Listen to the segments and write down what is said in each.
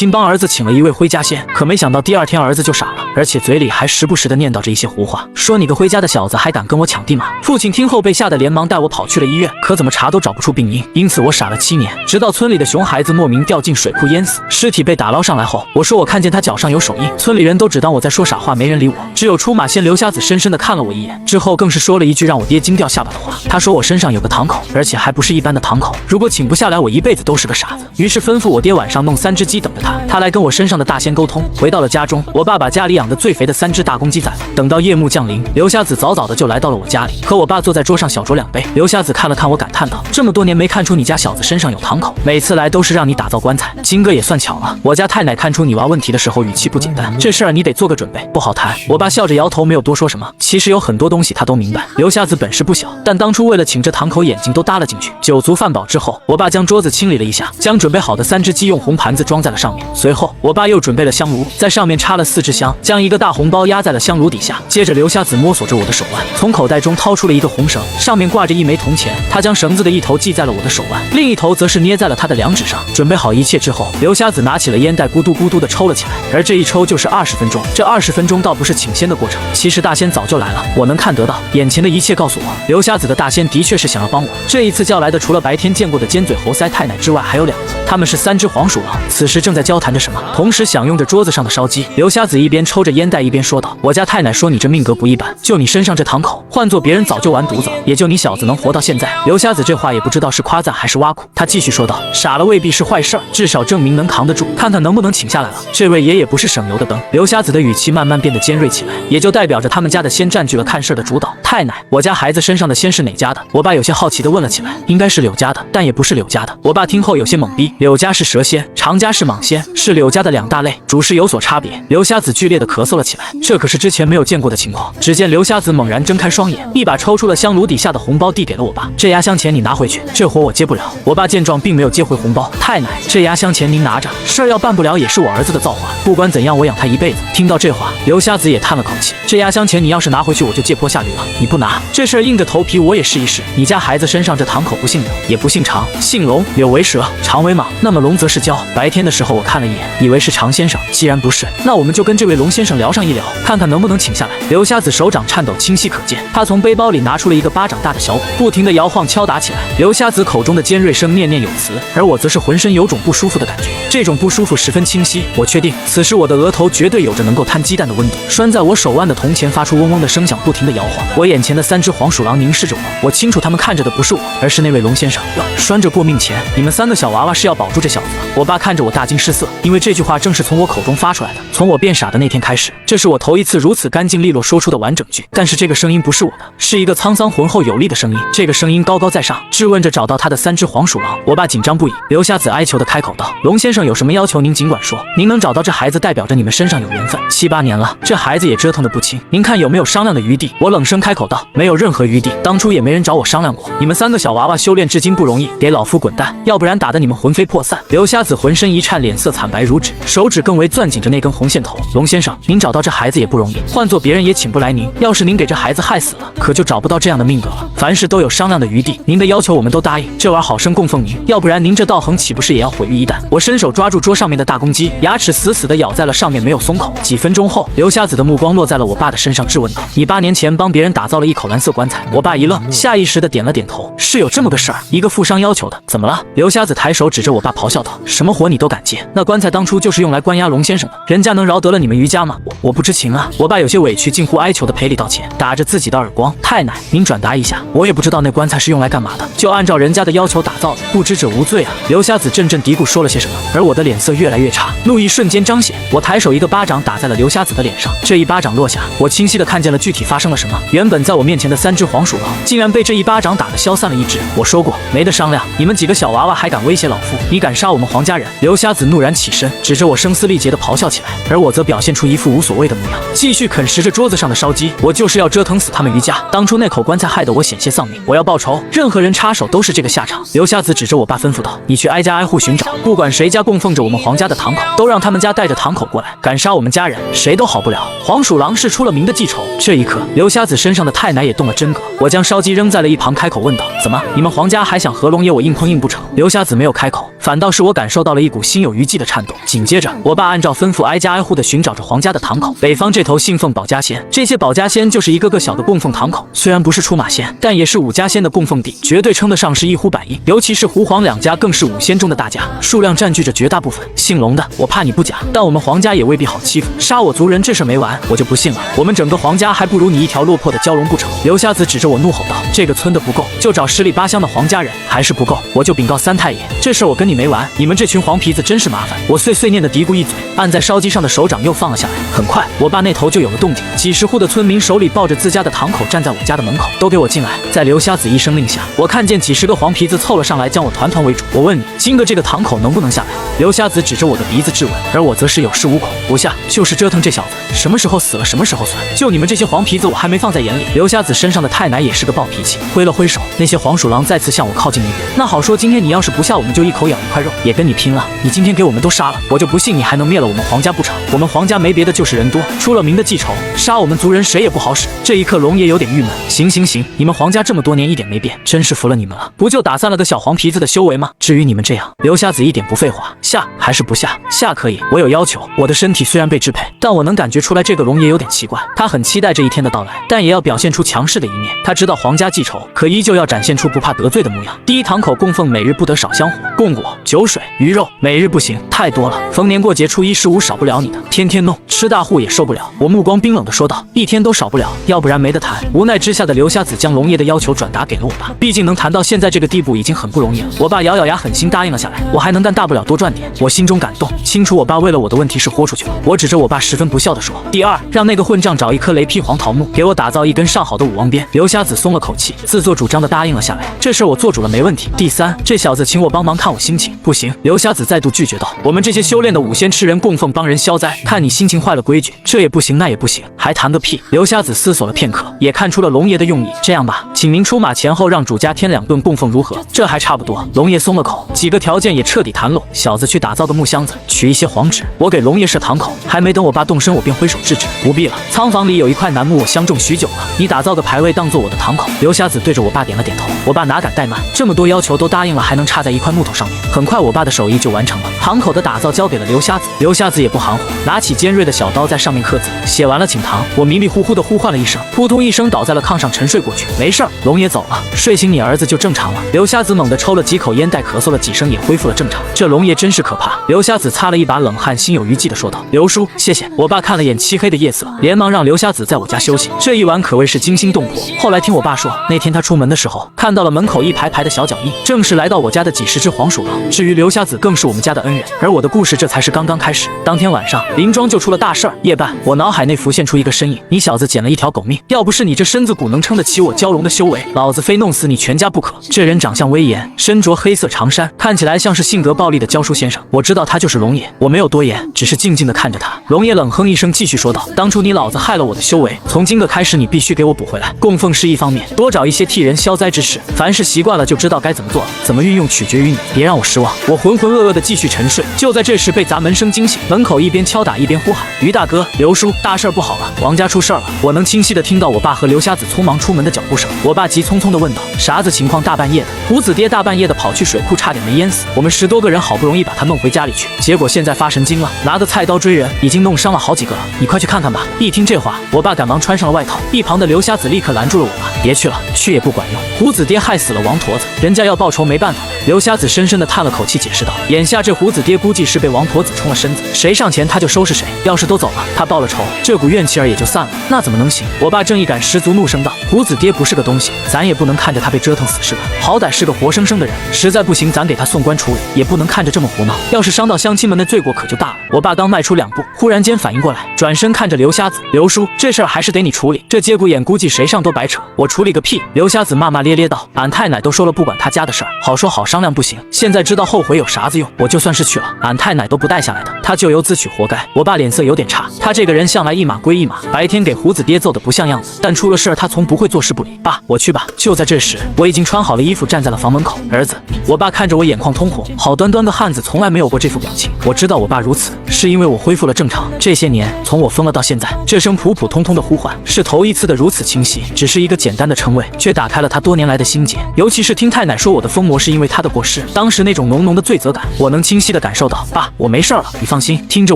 竟帮儿子请了一位灰家仙。可没想到第二天儿子就傻了，而且嘴里还时不时的念叨着一些胡话，说你个灰家的小子还敢跟我抢地吗？父亲听后被吓得连忙带我跑去了医院，可怎么查都找不出病因，因此我傻了7年，直到村里的熊孩子莫名掉进水库淹死，尸体被打捞上来后，我说我看见他脚上有手印，村里人都只当我在说傻话，没人理我，只有出马仙刘瞎子深深的看了我一眼，之后更是说了一句让我爹惊掉下巴的话，他说我身上有个堂口，而且还不是一般的堂口，如果请不下来，我一辈子都是个傻子。于是吩咐我爹晚上弄3只鸡等着他来跟我身上的大仙沟通。回到了家中，我爸把家里养的最肥的3只大公鸡宰了。等到夜幕降临，刘瞎子早早的就来到了我家里，可我爸坐在桌上小酌2杯。刘瞎子看了看我，感叹道：这么多年没看出你家小子身上有堂口，每次来都是让你打造棺材。金哥也算巧了，我家太奶看出你娃问题的时候语气不简单，这事儿你得做个准备，不好谈。我爸笑着摇头，没有多说什么。其实有很多东西他都明白，刘瞎子本事不小，但当初为了请这堂口，眼睛都搭了进去。酒足饭饱之后，我爸将桌子清理了一下，将准备好的3只鸡用红盘子装在了上面。随后我爸又准备了香炉，在上面插了4支香，将一个大红包压在了香炉底下。接着刘瞎子摸索着我的手腕，从口袋中掏出了一个红绳，上面挂着1枚铜钱。他将绳子的一头系在了我的手腕，另一头则是捏在了他的2指上。准备好一切之后，刘瞎子拿起了烟袋，咕嘟咕嘟的抽了起来，而这一抽就是20分钟。这20分钟倒不是请仙的过程，其实大仙早就来了，我能看得到。眼前的一切告诉我，刘瞎子的大仙的确是想要帮我。这一次叫来的除了白天见过的尖嘴猴腮太奶之外，还有2个，他们是3只黄鼠狼，此时正在交谈着什么，同时享用着桌子上的烧鸡。刘瞎子一边抽着烟袋一边说道：我家太奶说你这命格不一般，就你身上这堂口，换做别人早就完犊子了，也就你小子能活到现在。刘瞎子这话也不知道是夸赞还是挖苦，他继续说道：傻了未必是坏事儿，至少证明能扛得住，看看能不能请下来了。这位爷也不是省油的灯。刘瞎子的语气慢慢变得尖锐起来，也就代表着他们家的仙占据了看事儿的主导。太奶，我家孩子身上的仙是哪家的？我爸有些好奇地问了起来。应该是柳家的，但也不是柳家的。我爸听后有些懵逼，柳家是蛇仙，常家是蟒仙，是柳家的2大类，主事有所差别。刘瞎子剧烈地咳嗽了起来，这可是之前没有见过的情况。只见刘瞎子猛然睁开双眼，一把抽出了香炉底下的红包递给了我爸，这压箱钱你拿回去，这活我接不了。我爸见状并没有接回红包，太奶，这压箱钱您拿着，事儿要办不了也是我儿子的造化，不管怎样我养他一辈子。听到这话，刘瞎子也叹了口气，这压箱钱你要是拿回去我就借坡下驴了，你不拿，这事儿硬着头皮我也试一试。你家孩子身上这堂口不姓柳也不姓常，姓龙，柳为蛇，常为蟒，那么龙则是蛟。白天的时候我看了一眼，以为是常先生，既然不是，那我们就跟这位龙先生聊上一聊，看看能不能请下来。刘瞎子手掌颤抖清晰可见，他从背包里拿出了一个巴掌大的小鼓，不停地摇晃敲打起来。刘瞎子口中的尖锐声念念有词，而我则是浑身有种不舒服的感觉，这种不舒服十分清晰，我确定此时我的额头绝对有着能够摊鸡蛋的温度。拴在我手腕的铜钱发出嗡嗡的声响，不停地摇晃。我眼前的3只黄鼠狼凝视着我，我清楚他们看着的不是我，而是那位龙先生。哟，拴着过命钱，你们3个小娃娃是要保住这小子了。我爸看着我大惊失色，因为这句话正是从我口中发出来的。从我变傻的那天开始，这是我头一次如此干净利落说出的完整句。但是这个声音不是我的，是一个沧桑浑厚有力的声音。这个声音高高在上，质问着找到他的3只黄鼠狼。我爸紧张不已，刘瞎子哀求地开口道：龙先生有什么要求您尽管说，您能找到这孩子代表着你们身上有缘分，7、8年了，这孩子也折腾得不轻，您看有没有商量的余地？我冷声开口道：没有任何余地，当初也没人找我商量过，你们3个小娃娃修炼至今不容易，给老夫滚蛋，要不然打得你们魂飞魄散。刘瞎子浑身一颤，脸色惨白如纸，手指更为攥紧着那根红线头。龙先生，您找到这孩子也不容易，换做别人也请不来您，要是您给这孩子害死了，可就找不到这样的命格了。凡事都有商量的余地，您的要求我们都答应，这碗好生供奉您，要不然您这道行岂不是也要毁于一旦？我伸手抓住桌上面的大公鸡，牙齿死死地咬在了上面，没有松口。几分钟后，刘瞎子的目光落在了我爸的身上，质问道：你8年前帮别人打造了一口蓝色棺材？我爸一愣，下意识地点了点头，是有这么个事儿，一个富商要求的。怎么了？刘瞎子抬手指着我爸咆哮道：什么活你都敢接？那棺材当初就是用来关押龙先生的，人家能饶得了你们余家吗？我不知情啊。我爸有些委屈，近乎哀求的赔礼道歉，打着自己的耳光：太奶，您转达一下，我也不知道那棺材是用来干嘛的，就按照人家的要求打造的，不知者无罪啊。刘瞎子阵阵嘀咕说了些什么，而我的脸色越来越差，怒意瞬间彰显。我抬手一个巴掌打在了刘瞎子的脸上，这一巴掌落下，我清晰的看见了具体发生了什么。原本在我面前的3只黄鼠狼，竟然被这一巴掌打得消散了1只。我说过没得商量，你们几个小娃娃还敢威胁老夫？你敢杀我们黄家人？刘瞎子怒然起身，指着我声嘶力竭的咆哮起来，而我则表现出一副无所谓的模样，继续啃食着桌子上的烧鸡。我就是要折腾死他们余家，当初那口棺材害得我险些丧命，我要报仇，任何人插手都是这个下场。刘瞎子指着我爸吩咐道：你去挨家挨户寻找，不管谁家供奉着我们黄家的堂口，都让他们家带着堂口过来，敢杀我们家人，谁都好不了。黄鼠狼是出了名的记仇。这一刻，刘瞎子身上的太奶也动了真格，我将烧鸡扔在了一旁，开口问道：怎么，你们黄家还想和龙爷我硬碰硬不成？刘瞎子没有开口，反倒是我感受到了一股心有余悸的颤动。紧接着，我爸按照吩咐挨家挨户的寻找着皇家的堂口。北方这头信奉保家仙，这些保家仙就是一个个小的供奉堂口，虽然不是出马仙，但也是武家仙的供奉地，绝对称得上是一呼百应。尤其是胡黄两家更是武仙中的大家，数量占据着绝大部分。姓龙的，我怕你不假，但我们黄家也未必好欺负，杀我族人这事没完，我就不信了，我们整个黄家还不如你一条落魄的蛟龙不成？刘瞎子指着我怒吼道：“这个村的不够，就找十里八乡的黄家人，还是不够，我就禀告三太爷，这事我跟你没完，你们这群黄皮子真是麻烦。”我碎碎念的嘀咕一嘴，按在烧鸡上的手掌又放了下来。很快，我爸那头就有了动静，几十户的村民手里抱着自家的堂口，站在我家的门口，都给我进来。在刘瞎子一声令下，我看见几十个黄皮子凑了上来，将我团团围住。我问你，今个这个堂口能不能下来？刘瞎子指着我的鼻子质问，而我则是有恃无恐，不下就是折腾这小子，什么时候死了什么时候算，就你们这些黄皮子我还没放在眼里。刘瞎子身上的太奶也是个暴脾气，挥了挥手，那些黄鼠狼再次向我靠近一点。那好说，今天你要是不下，我们就一口咬一块肉，也跟你拼了。你今天给我们都杀了，我就不信你还能灭了我们黄家不成？我们黄家没别的就是人多，出了名的记仇，杀我们族人谁也不好使。这一刻龙爷有点郁闷，行，你们黄家这么多年一点没变，真是服了你们了，不就打散了个小黄皮子的修为吗？至于你们这样，刘瞎子一点不废话，下还是不下？下可以，我有要求，我的身体虽然被支配，但我能感觉出来这个龙爷有点奇怪，他很期待这一天的到来，但也要表现出强势的一面。他知道皇家记仇，可依旧要展现出不怕得罪的模样。第一堂口供奉每日不得少香火、供果、酒水、鱼肉，每日不行，太多了。逢年过节初一十五少不了你的，天天弄，吃大户也受不了。我目光冰冷地说道，一天都少不了，要不然没得谈。无奈之下的刘瞎子将龙爷的要求转达给了我爸，毕竟能谈到现在这个地步已经很不容易了。我爸咬咬牙，狠心答应了下来。我还能干大不了多赚点，我心中感动，清楚我爸为了我的问题是豁出去了。我指着我爸十分不孝地说，第二，让那个混账找一棵雷劈黄桃木，给我打造一根上好的武王鞭。刘瞎子松了口气，自作主张地答应了下来，这事我做主了没问题。第三，这小子请我帮忙看我心情。不行，刘瞎子再度拒绝道，我们这些修炼的武仙吃人供奉帮人消灾，看你心情坏了规矩，这也不行那也不行，还谈个屁。刘瞎子思索了片刻，也看出了龙爷的用意，这样吧，请您出马前后让主家添2顿供奉如何？这还差不多。龙爷松了口，几个条件也彻底谈拢。小子去打造个木箱子，取一些黄纸，我给龙爷设堂口。还没等我爸动身，我便挥手制止，不必了。仓房里有一块楠木，我相中许久了，你打造个牌位当做我的堂口。刘瞎子对着我爸点了点头，我爸哪敢怠慢，这么多要求都答应了，还能插在一块木头上面。很快，我爸的手艺就完成了，堂口的打造交给了刘瞎子。刘瞎子也不含糊，拿起尖锐的小刀在上面刻字，写完了请堂。我迷迷糊糊的呼唤了一声，扑通一声倒在了炕上沉睡过去。没事儿，龙爷走了，睡醒你儿子就正常了。刘瞎子猛地抽了几口烟袋，咳嗽了几声，也恢复了正常。这龙爷真是可怕。刘瞎子擦了一把冷汗，心有余悸的说道：“刘叔，谢谢。”我爸看了眼漆黑的夜色，连忙让刘瞎子在我家休息。这一晚可谓是惊心动魄。后来听我爸说，那天他出门的时候，看到了门口一排排的小脚印，正是来到我家的几十只黄鼠狼。至于刘瞎子，更是我们家的恩人。而我的故事这才是刚刚开始。当天晚上，林庄就出了大事儿。夜半，我脑海内浮现出一个身影：你小子捡了一条狗命，要不是你这身子骨能撑得起我蛟龙的修为，老子非弄死你全家不可。这人长相威严，身着黑色长衫，看起来像是性格暴戾的教书先生。我知道他就是龙爷，我没有多言，只是静静地看着他。龙爷冷哼一声，继续说道：“当初你老子害了我的修为，从今个开始，你必须给我补回来。供奉是一方面，多找一些替人消灾之事，凡事习惯了就知道该怎么做了，怎么运用取决于你，别让我失望。”我浑浑噩噩地继续沉睡。就在这时，被砸门声惊醒，门口一边敲打一边呼喊：“于大哥，刘叔，大事不好了，王家出事了！”我能清晰地听到我爸和刘瞎子匆忙出门的脚步声。我爸急匆匆地问道：“啥子情况？大半夜的，胡子爹大半夜的跑去水库，差点没淹死。我们10多个人好不容易把他弄回家里去，结果现在发神经了，拿个菜刀追人，已经弄伤了好几个了。你快去看看吧。”一听这话，我爸赶忙穿上了外套。一旁的刘瞎子立刻拦住了我爸：“别去了，去也不管用。胡子爹害死了王驼子，人家要报仇没办法。”刘瞎子深深地叹了口气，解释道：“眼下这胡子爹估计是被王驼子冲了身子，谁上前他就收拾谁。要是都走了，他报了仇，这股怨气儿也就散了，那怎么能行？”我爸正义感十足，怒声道：“胡子爹不是个东西，咱也不能看着他被折腾死是吧？好歹是个活生生的人，实在不行咱给他送官处理，也不能看着这么胡闹，要是伤到乡亲们，那罪过可就大了。”我爸刚迈出2步，忽然间反应过来，转身看着刘瞎子：“刘叔，这事儿还是得你处理，这节骨眼估计谁上都白扯。”我处理个屁！刘瞎子骂骂咧咧道：“俺太奶都说了不管他家的事儿，好说好商量不行，现在知道后悔有啥子用？我就算是去了，俺太奶都不带下来的，他咎由自取，活该。”我爸脸色有点差，他这个人向来一码归一码，白天给胡子爹揍得不像样子，但出了事儿他从不会坐视不理。爸，我去吧。就在这时，我已经穿好了衣服，站在了房门口。儿子，我爸看着我眼眶通红，好端端个汉子从来没有过这副表情。我知道我爸如此，是因为我恢复了正常。这些年，从我疯了到现在，这声普普通通的呼唤是头一次的如此清晰，只是一个简单的称谓，却打开了他多年来的心结。尤其是听太奶说我的疯魔是因为他的过失，当时那那种浓浓的罪责感，我能清晰地感受到。爸，我没事了，你放心。听着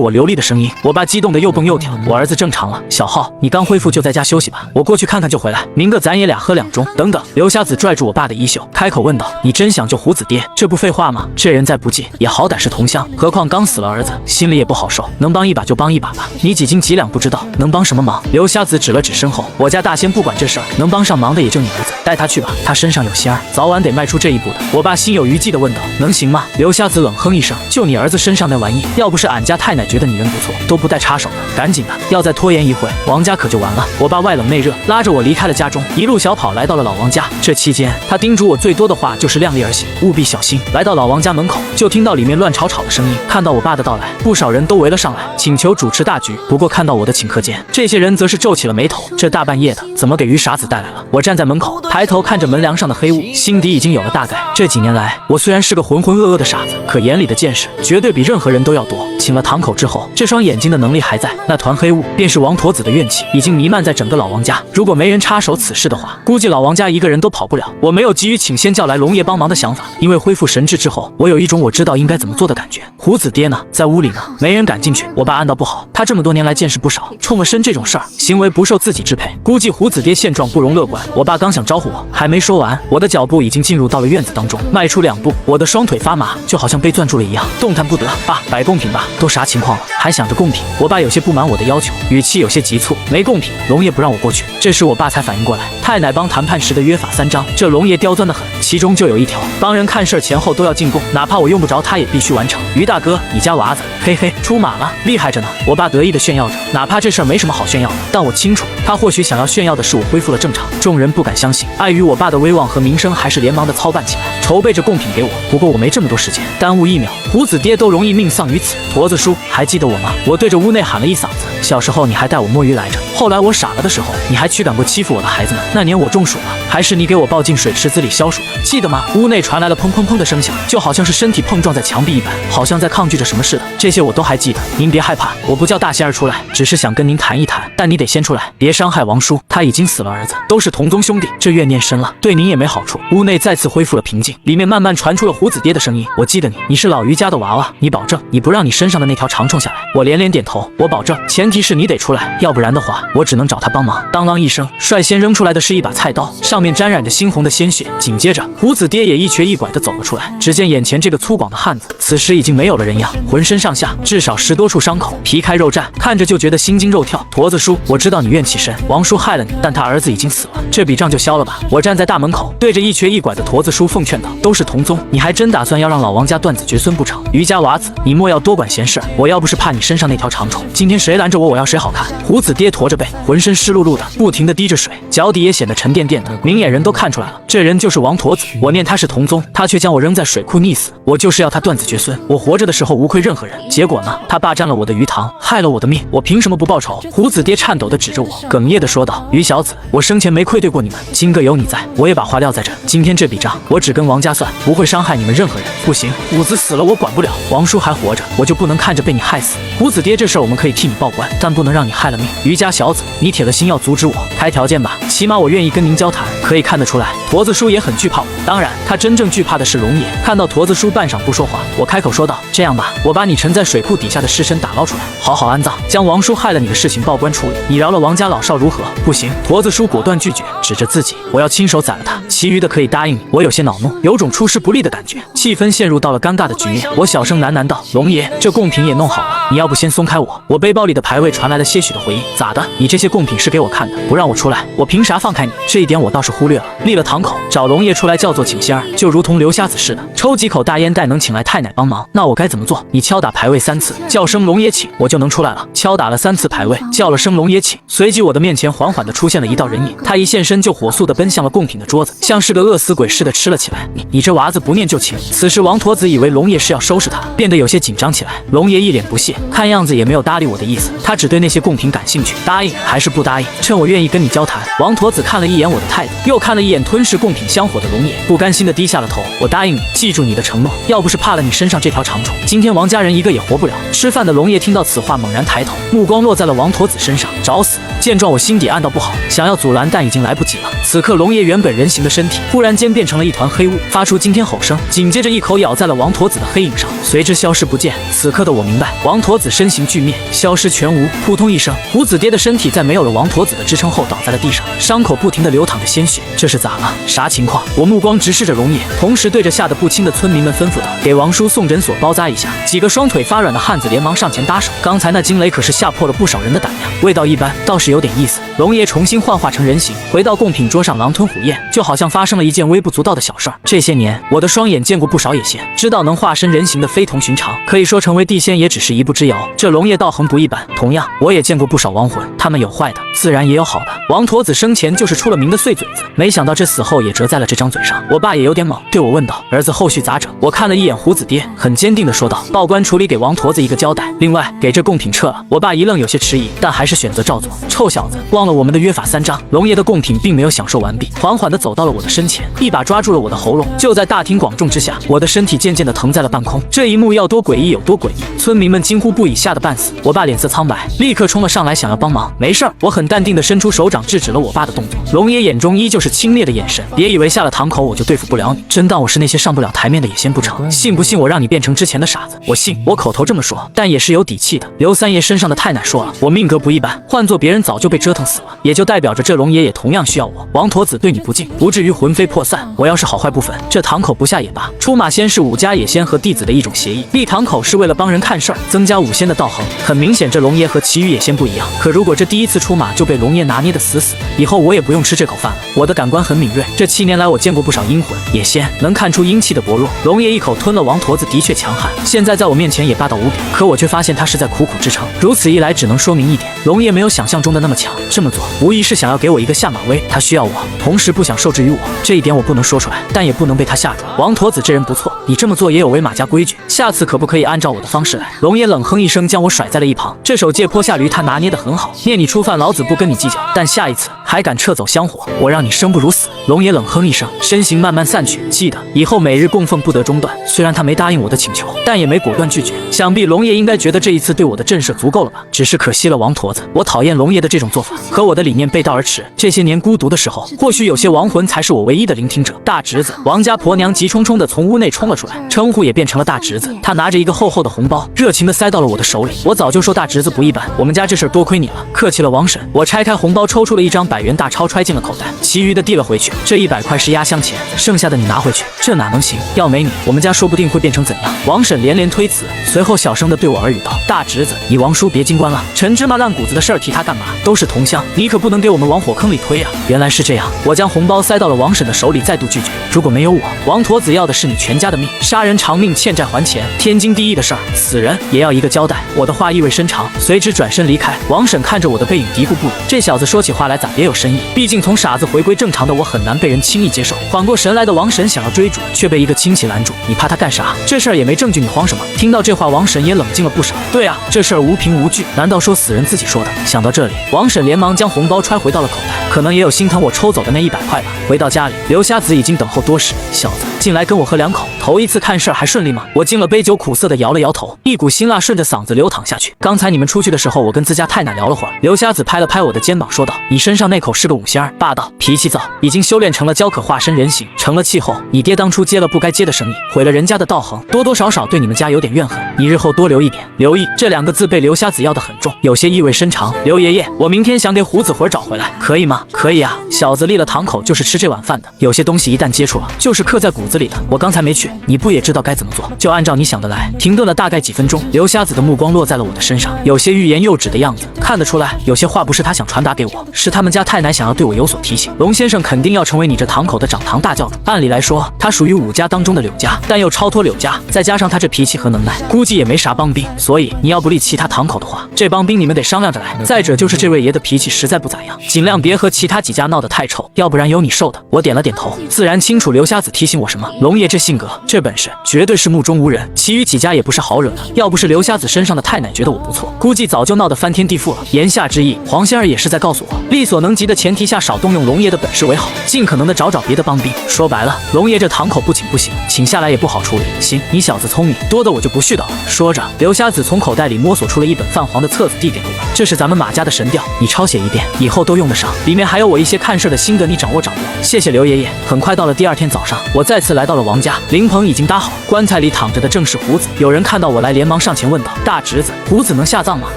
我流利的声音，我爸激动得又蹦又跳。我儿子正常了，小浩，你刚恢复就在家休息吧，我过去看看就回来。明个咱爷俩喝2盅。等等，刘瞎子拽住我爸的衣袖，开口问道：“你真想救胡子爹？这不废话吗？这人再不济也好歹是同乡，何况刚死了儿子，心里也不好受。能帮一把就帮一把吧，你几斤几两不知道，能帮什么忙？”刘瞎子指了指身后，我家大仙不管这事儿，能帮上忙的也就你儿子，带他去吧，他身上有仙儿，早晚得迈出这一步的。我爸心有余悸地问道：“能行吗？”刘瞎子冷哼一声：“就你儿子身上那玩意，要不是俺家太奶觉得你人不错，都不带插手的。赶紧的，要再拖延一会，王家可就完了。”我爸外冷内热，拉着我离开了家中，一路小跑来到了老王家。这期间，他叮嘱我最多的话就是量力而行，务必小心。来到老王家门口，就听到里面乱吵吵的声音。看到我爸的到来，不少人都围了上来，请求主持大局。不过看到我的请客间，这些人则是皱起了眉头。这大半夜的，怎么给于傻子带来了？我站在门口，抬头看着门梁上的黑雾，心底已经有了大概。这几年来，我虽然是个浑浑噩噩的傻子，可眼里的见识绝对比任何人都要多。请了堂口之后，这双眼睛的能力还在，那团黑雾便是王驼子的怨气，已经弥漫在整个老王家。如果没人插手此事的话，估计老王家一个人都跑不了。我没有急于请仙叫来龙爷帮忙的想法，因为恢复神智之后，我有一种我知道应该怎么做的感觉。胡子爹呢？在屋里呢，没人敢进去。我爸暗道不好，他这么多年来见识不少，冲了身这种事儿，行为不受自己支配，估计胡子爹现状不容乐观。我爸刚想招呼我，还没说完，我的脚步已经进入到了院子当中，迈出2步，我的双腿发麻，就好像被攥住了一样，动弹不得。爸，摆贡品吧，都啥情况了，还想着贡品？我爸有些不满我的要求，语气有些急促。没贡品，龙爷不让我过去。这时我爸才反应过来，太奶帮谈判时的约法3章，这龙爷刁钻得很，其中就有一条，帮人看事前后都要进贡，哪怕我用不着他也必须完成。于大哥，你家娃子，嘿嘿，出马了，厉害着呢。我爸得意地炫耀着，哪怕这事儿没什么好炫耀的，但我清楚，他或许想要炫耀的是我恢复了正常。众人不敢相信，碍于我爸的威望和名声，还是连忙的操办起来，筹备着贡品给我。不过我没这么多时间，耽误1秒，胡子爹都容易命丧于此。驼子叔，还记得我吗？我对着屋内喊了一嗓子，小时候你还带我摸鱼来着，后来我傻了的时候，你还驱赶过欺负我的孩子们。那年我中暑了，还是你给我抱进水池子里消暑的，记得吗？屋内传来了砰砰砰的声响，就好像是身体碰撞在墙壁一般，好像在抗拒着什么似的。这些我都还记得。您别害怕，我不叫大仙儿出来，只是想跟您谈一谈，但你得先出来，别伤害王叔，他已经死了儿子，都是同宗兄弟，这怨念深了，对您也没好处。屋内再次恢复了平静，里面慢慢传出了胡子爹的声音：“我记得你，你是老于家的娃娃，你保证你不让你身上的那条长虫下来？”我连连点头，我保证，前提是你得出来，要不然的话，我只能找他帮忙。当啷一声，率先扔出来的是一把菜刀，上面沾染着猩红的鲜血。紧接着，胡子爹也一瘸一拐地走了出来。只见眼前这个粗犷的汉子，此时已经没有了人样，浑身上下至少10多处伤口，皮开肉绽，看着就觉得心惊肉跳。驼子叔，我知道你怨气深，王叔害了你，但他儿子已经死了，这笔账就消了吧。我站在大门口，对着一瘸一拐的驼子叔奉劝道：“都是同宗，你还真打算要让老王家断子绝孙不成？于家娃子，你莫要多管闲事。我要不是怕你身上那条长虫，今天谁拦着我，我要谁好看。”胡子爹驼着背，浑身湿漉漉的，不停地滴着水，脚底也显得沉甸甸的，明眼人都看出来了，这人就是王驼子。我念他是同宗，他却将我扔在水库溺死，我就是要他断子绝孙。我活着的时候无愧任何人，结果呢，他霸占了我的鱼塘，害了我的命，我凭什么不报仇？胡子爹颤抖地指着我，哽咽地说道：“于小子，我生前没愧对过你们，今个有你在，我也把话撂在这，今天这笔账我只跟王家算，不会伤害你们任何人。不行，武子死了我管不了，王叔还活着，我就不能看着被你害死。胡子爹，这事儿我们可以替你报官，但不能让你害了命。于家小子，你铁了心要阻止我，开条件吧，起码我愿意跟您交谈。”可以看得出来，驼子叔也很惧怕我，当然他真正惧怕的是龙爷。看到驼子叔半晌不说话，我开口说道：“这样吧，我把你沉在水库底下的尸身打捞出来，好好安葬，将王叔害了你的事情报官处理，你饶了王家老少如何？”不行，驼子叔果断拒绝，指着自己：“我要亲手宰了他，其余的可以答应你。”我有些恼怒，有种出师不利的感觉，气氛陷入到了尴尬的局面。我小声喃喃道：“龙爷，这贡品也弄好了，你要不先松开我？”我背包里的牌位传来了些许的回应：“咋的？你这些贡品是给我看的，不让我出来，我凭啥放开你？这一点我倒是忽略了。立了堂口，找龙爷出来叫做请仙儿，就如同刘瞎子似的，抽几口大烟袋能请来太奶帮忙。那我该怎么做？你敲打牌位3次，叫声龙爷请，我就能出来了。”敲打了3次牌位，叫了声龙爷请，随即我的面前缓缓地出现了一道人影，他一现身就火速地奔向了贡品的桌子，像是个饿死鬼似的吃了起来。你这娃子不念就请。此时王驼子以为龙爷是要收拾他，变得有些紧张起来。龙爷一脸不屑，看样子也没有搭理我的意思，他只对那些贡品感兴趣，答应还是不答应？趁我愿意跟你交谈，王驼子看了一眼我的态度，又看了一眼吞噬贡品香火的龙爷，不甘心的低下了头。我答应你，记住你的承诺。要不是怕了你身上这条长虫，今天王家人一个也活不了。吃饭的龙爷听到此话，猛然抬头，目光落在了王驼子身上，找死！见状，我心底暗道不好，想要阻拦，但已经来不及了。此刻，龙爷原本人形的身体忽然间变成了一团黑雾，发出惊天吼声，紧接着一口咬在了王驼子的黑影上，随之消失不见。此刻的我明白，王驼子身形俱灭，消失全无。扑通一声，胡子爹的身体在没有了王驼子的支撑后倒在了地上，伤口不停地流淌着鲜血。这是咋了？啥情况？我目光直视着龙爷，同时对着吓得不轻的村民们吩咐道：“给王叔送诊所包扎一下。”几个双腿发软的汉子连忙上前搭手。刚才那惊雷可是吓破了不少人的胆量，味道一般，倒是有点意思。龙爷重新幻化成人形，回到贡品桌上狼吞虎咽，就好像发生了一件微不足道的小事儿。这些年，我的双眼见过不少野仙，知道能化身人形的非同寻常，可以说成为地仙也只是一步之遥。这龙爷道行不一般，同样我也见过不少亡魂，他们有坏的，自然也有好的。王驼子生前就是出了名的碎嘴子，没想到这死后也折在了这张嘴上。我爸也有点懵，对我问道：“儿子后续咋整？”我看了一眼胡子爹，很坚定地说道：“报官处理，给王驼子一个交代。另外，给这贡品撤了。”我爸一愣，有些迟疑，但还是选择照做。臭小子，忘了我们的约法3章。龙爷的贡品并没有享受完毕，缓缓地走到了我的身前，一把抓住了我的喉咙。就在大庭广众之下，我的身体渐渐地腾在了半空。这一幕要多诡异有多诡异，村民们惊呼不已，吓得半死。我爸脸色苍白，立刻冲了上来，想要帮忙。没事儿，我很淡定地伸出手掌制止了我爸的动作。龙爷眼中依旧是轻蔑的眼神，别以为下了堂口我就对付不了你，真当我是那些上不了台面的野仙不成？信不信我让你变成之前的傻子？我信，我口头这么说，但也是有底气的。刘三爷身上的太奶说了，我命格不一般，换做别人早就被折腾死了，也就代表着这龙爷也同样需要我。王驼子对你不敬，不至于魂飞魄散。我要是好坏不分，这堂口不下也罢。出马仙是5家野仙和弟子的一种协议，立堂口是为了帮人看事儿，增加5仙的道行。很明显，这龙爷和其余野仙不一样。可如果这第一次出马就被龙爷拿捏得死死的，以后我也不用吃这口饭了。我的感官很敏锐，这7年来我见过不少阴魂野仙，能看出阴气的薄弱。龙爷一口吞了王驼子的确强悍，现在在我面前也霸道无比，可我却发现他是在苦苦支撑。如此一来，只能说明一点，龙爷没有想象中的那么强，这么做无疑是想要给我一个下马威。他需要我，同时不想受制于我，这一点我不能说出来，但也不能被他吓住。王驼子这人不错，你这么做也有违马家规矩，下次可不可以按照我的方式来？龙爷冷哼一声，将我甩在了一旁。这手借坡下驴他拿捏得很好，念你初犯，老子不跟你计较，但下一次还敢撤走香火，我让你生不如死。龙爷冷哼一声，身形慢慢散去。记得以后每日供奉不得中断。虽然他没答应我的请求，但也没果断拒绝。想必龙爷应该觉得这一次对我的震慑足够了吧？只是可惜了王驼子，我讨厌龙爷的这种做法，和我的理念背道而驰。这些年孤独的时候，或许有些亡魂才是我唯一的聆听者。大侄子，王家婆娘急冲冲地从屋内冲了出来，称呼也变成了大侄子。他拿着一个厚厚的红包，热情地塞到了我的手里。我早就说大侄子不一般，我们家这事儿多亏你了，客气了王婶。我拆开红包，抽出了一张100元大钞，揣进了口袋，其余的递了回去。这100块是压箱钱，剩下的你拿回去。这哪能行？要没你，我们家说不定会变成怎样？王婶连连推辞，随后小声地对我耳语道：“大侄子，你王叔别金官了，陈芝麻烂谷子的事儿提他干嘛？都是同乡，你可不能给我们往火坑里推啊！”原来是这样，我将红包塞到了王婶的手里，再度拒绝。如果没有我，王驼子要的是你全家的命，杀人偿命，欠债还钱，天经地义的事儿，死人也要一个交代。我的话意味深长，随之转身离开。王婶看着我的背影，嘀咕不已：这小子说起话来咋别有深意？毕竟从傻子回归正常的我很难被人轻易接受。缓过神来的王婶想要追逐，却被一个亲戚拦住：“你怕他干啥？这事儿也没证据，你慌什么？”听到这话，王婶也冷静了不少。对啊，这事儿无凭无据，难道说死人自己说的？想到这里，王婶连忙将红包揣回到了口袋，可能也有心疼我抽走的那100块吧。回到家里，刘瞎子已经等候多时。小子，进来跟我喝2口，头一次看事儿还顺利吗？我敬了杯酒，苦涩的摇了摇头，一股辛辣顺着嗓子流淌下去。刚才你们出去的时候，我跟自家太奶聊了会儿。刘瞎子拍了拍我的肩膀，说道：“你身上那口是个5仙儿，霸道，脾气躁，已经修炼成了焦可化身人形，成了气候。你爹当初接了不该接的生意，毁了人家的道行，多多少少对你们家有点怨恨。你日后多留一点。”留意这2个字被刘瞎子要得很重，有些意味深长。刘爷爷，我明天想给胡子魂找回来，可以吗？可以啊，小子立了堂口就是吃这碗饭的，有些东西一旦接触了，就是刻在骨子里的。我刚才没去，你不也知道该怎么做？就按照你想的来。停顿了大概几分钟，刘瞎子的目光落在了我的身上，有些欲言又止的样子。看得出来，有些话不是他想传达给我，是他们家太奶想要对我有所提醒。龙先生肯定要成为你这堂口的掌堂大教主。按理来说，他属于5家当中的柳家，但又超脱柳家，再加上他这脾气和能耐，估计也没啥帮兵。所以你要不立其他堂口的话，这帮兵你们得商量着来。再者就是这位爷的脾气实在不咋样，尽量别和其他几家闹得太臭，要不然有你受的。我点了点头，自然清楚刘瞎子提醒我什么。吗？龙爷这性格，这本事，绝对是目中无人。其余几家也不是好惹的，要不是刘瞎子身上的太奶觉得我不错，估计早就闹得翻天地覆了。言下之意，黄仙儿也是在告诉我，力所能及的前提下，少动用龙爷的本事为好，尽可能的找别的帮兵。说白了，龙爷这堂口不请不行，请下来也不好处理。行，你小子聪明，多的我就不絮叨了。说着，刘瞎子从口袋里摸索出了一本泛黄的册子，递给了我。这是咱们马家的神调，你抄写一遍，以后都用得上。里面还有我一些看事的心得，你掌握掌握。谢谢刘爷爷。很快到了第二天早上，我再次来到了王家，灵棚已经搭好，棺材里躺着的正是胡子。有人看到我来，连忙上前问道：“大侄子，胡子能下葬吗？”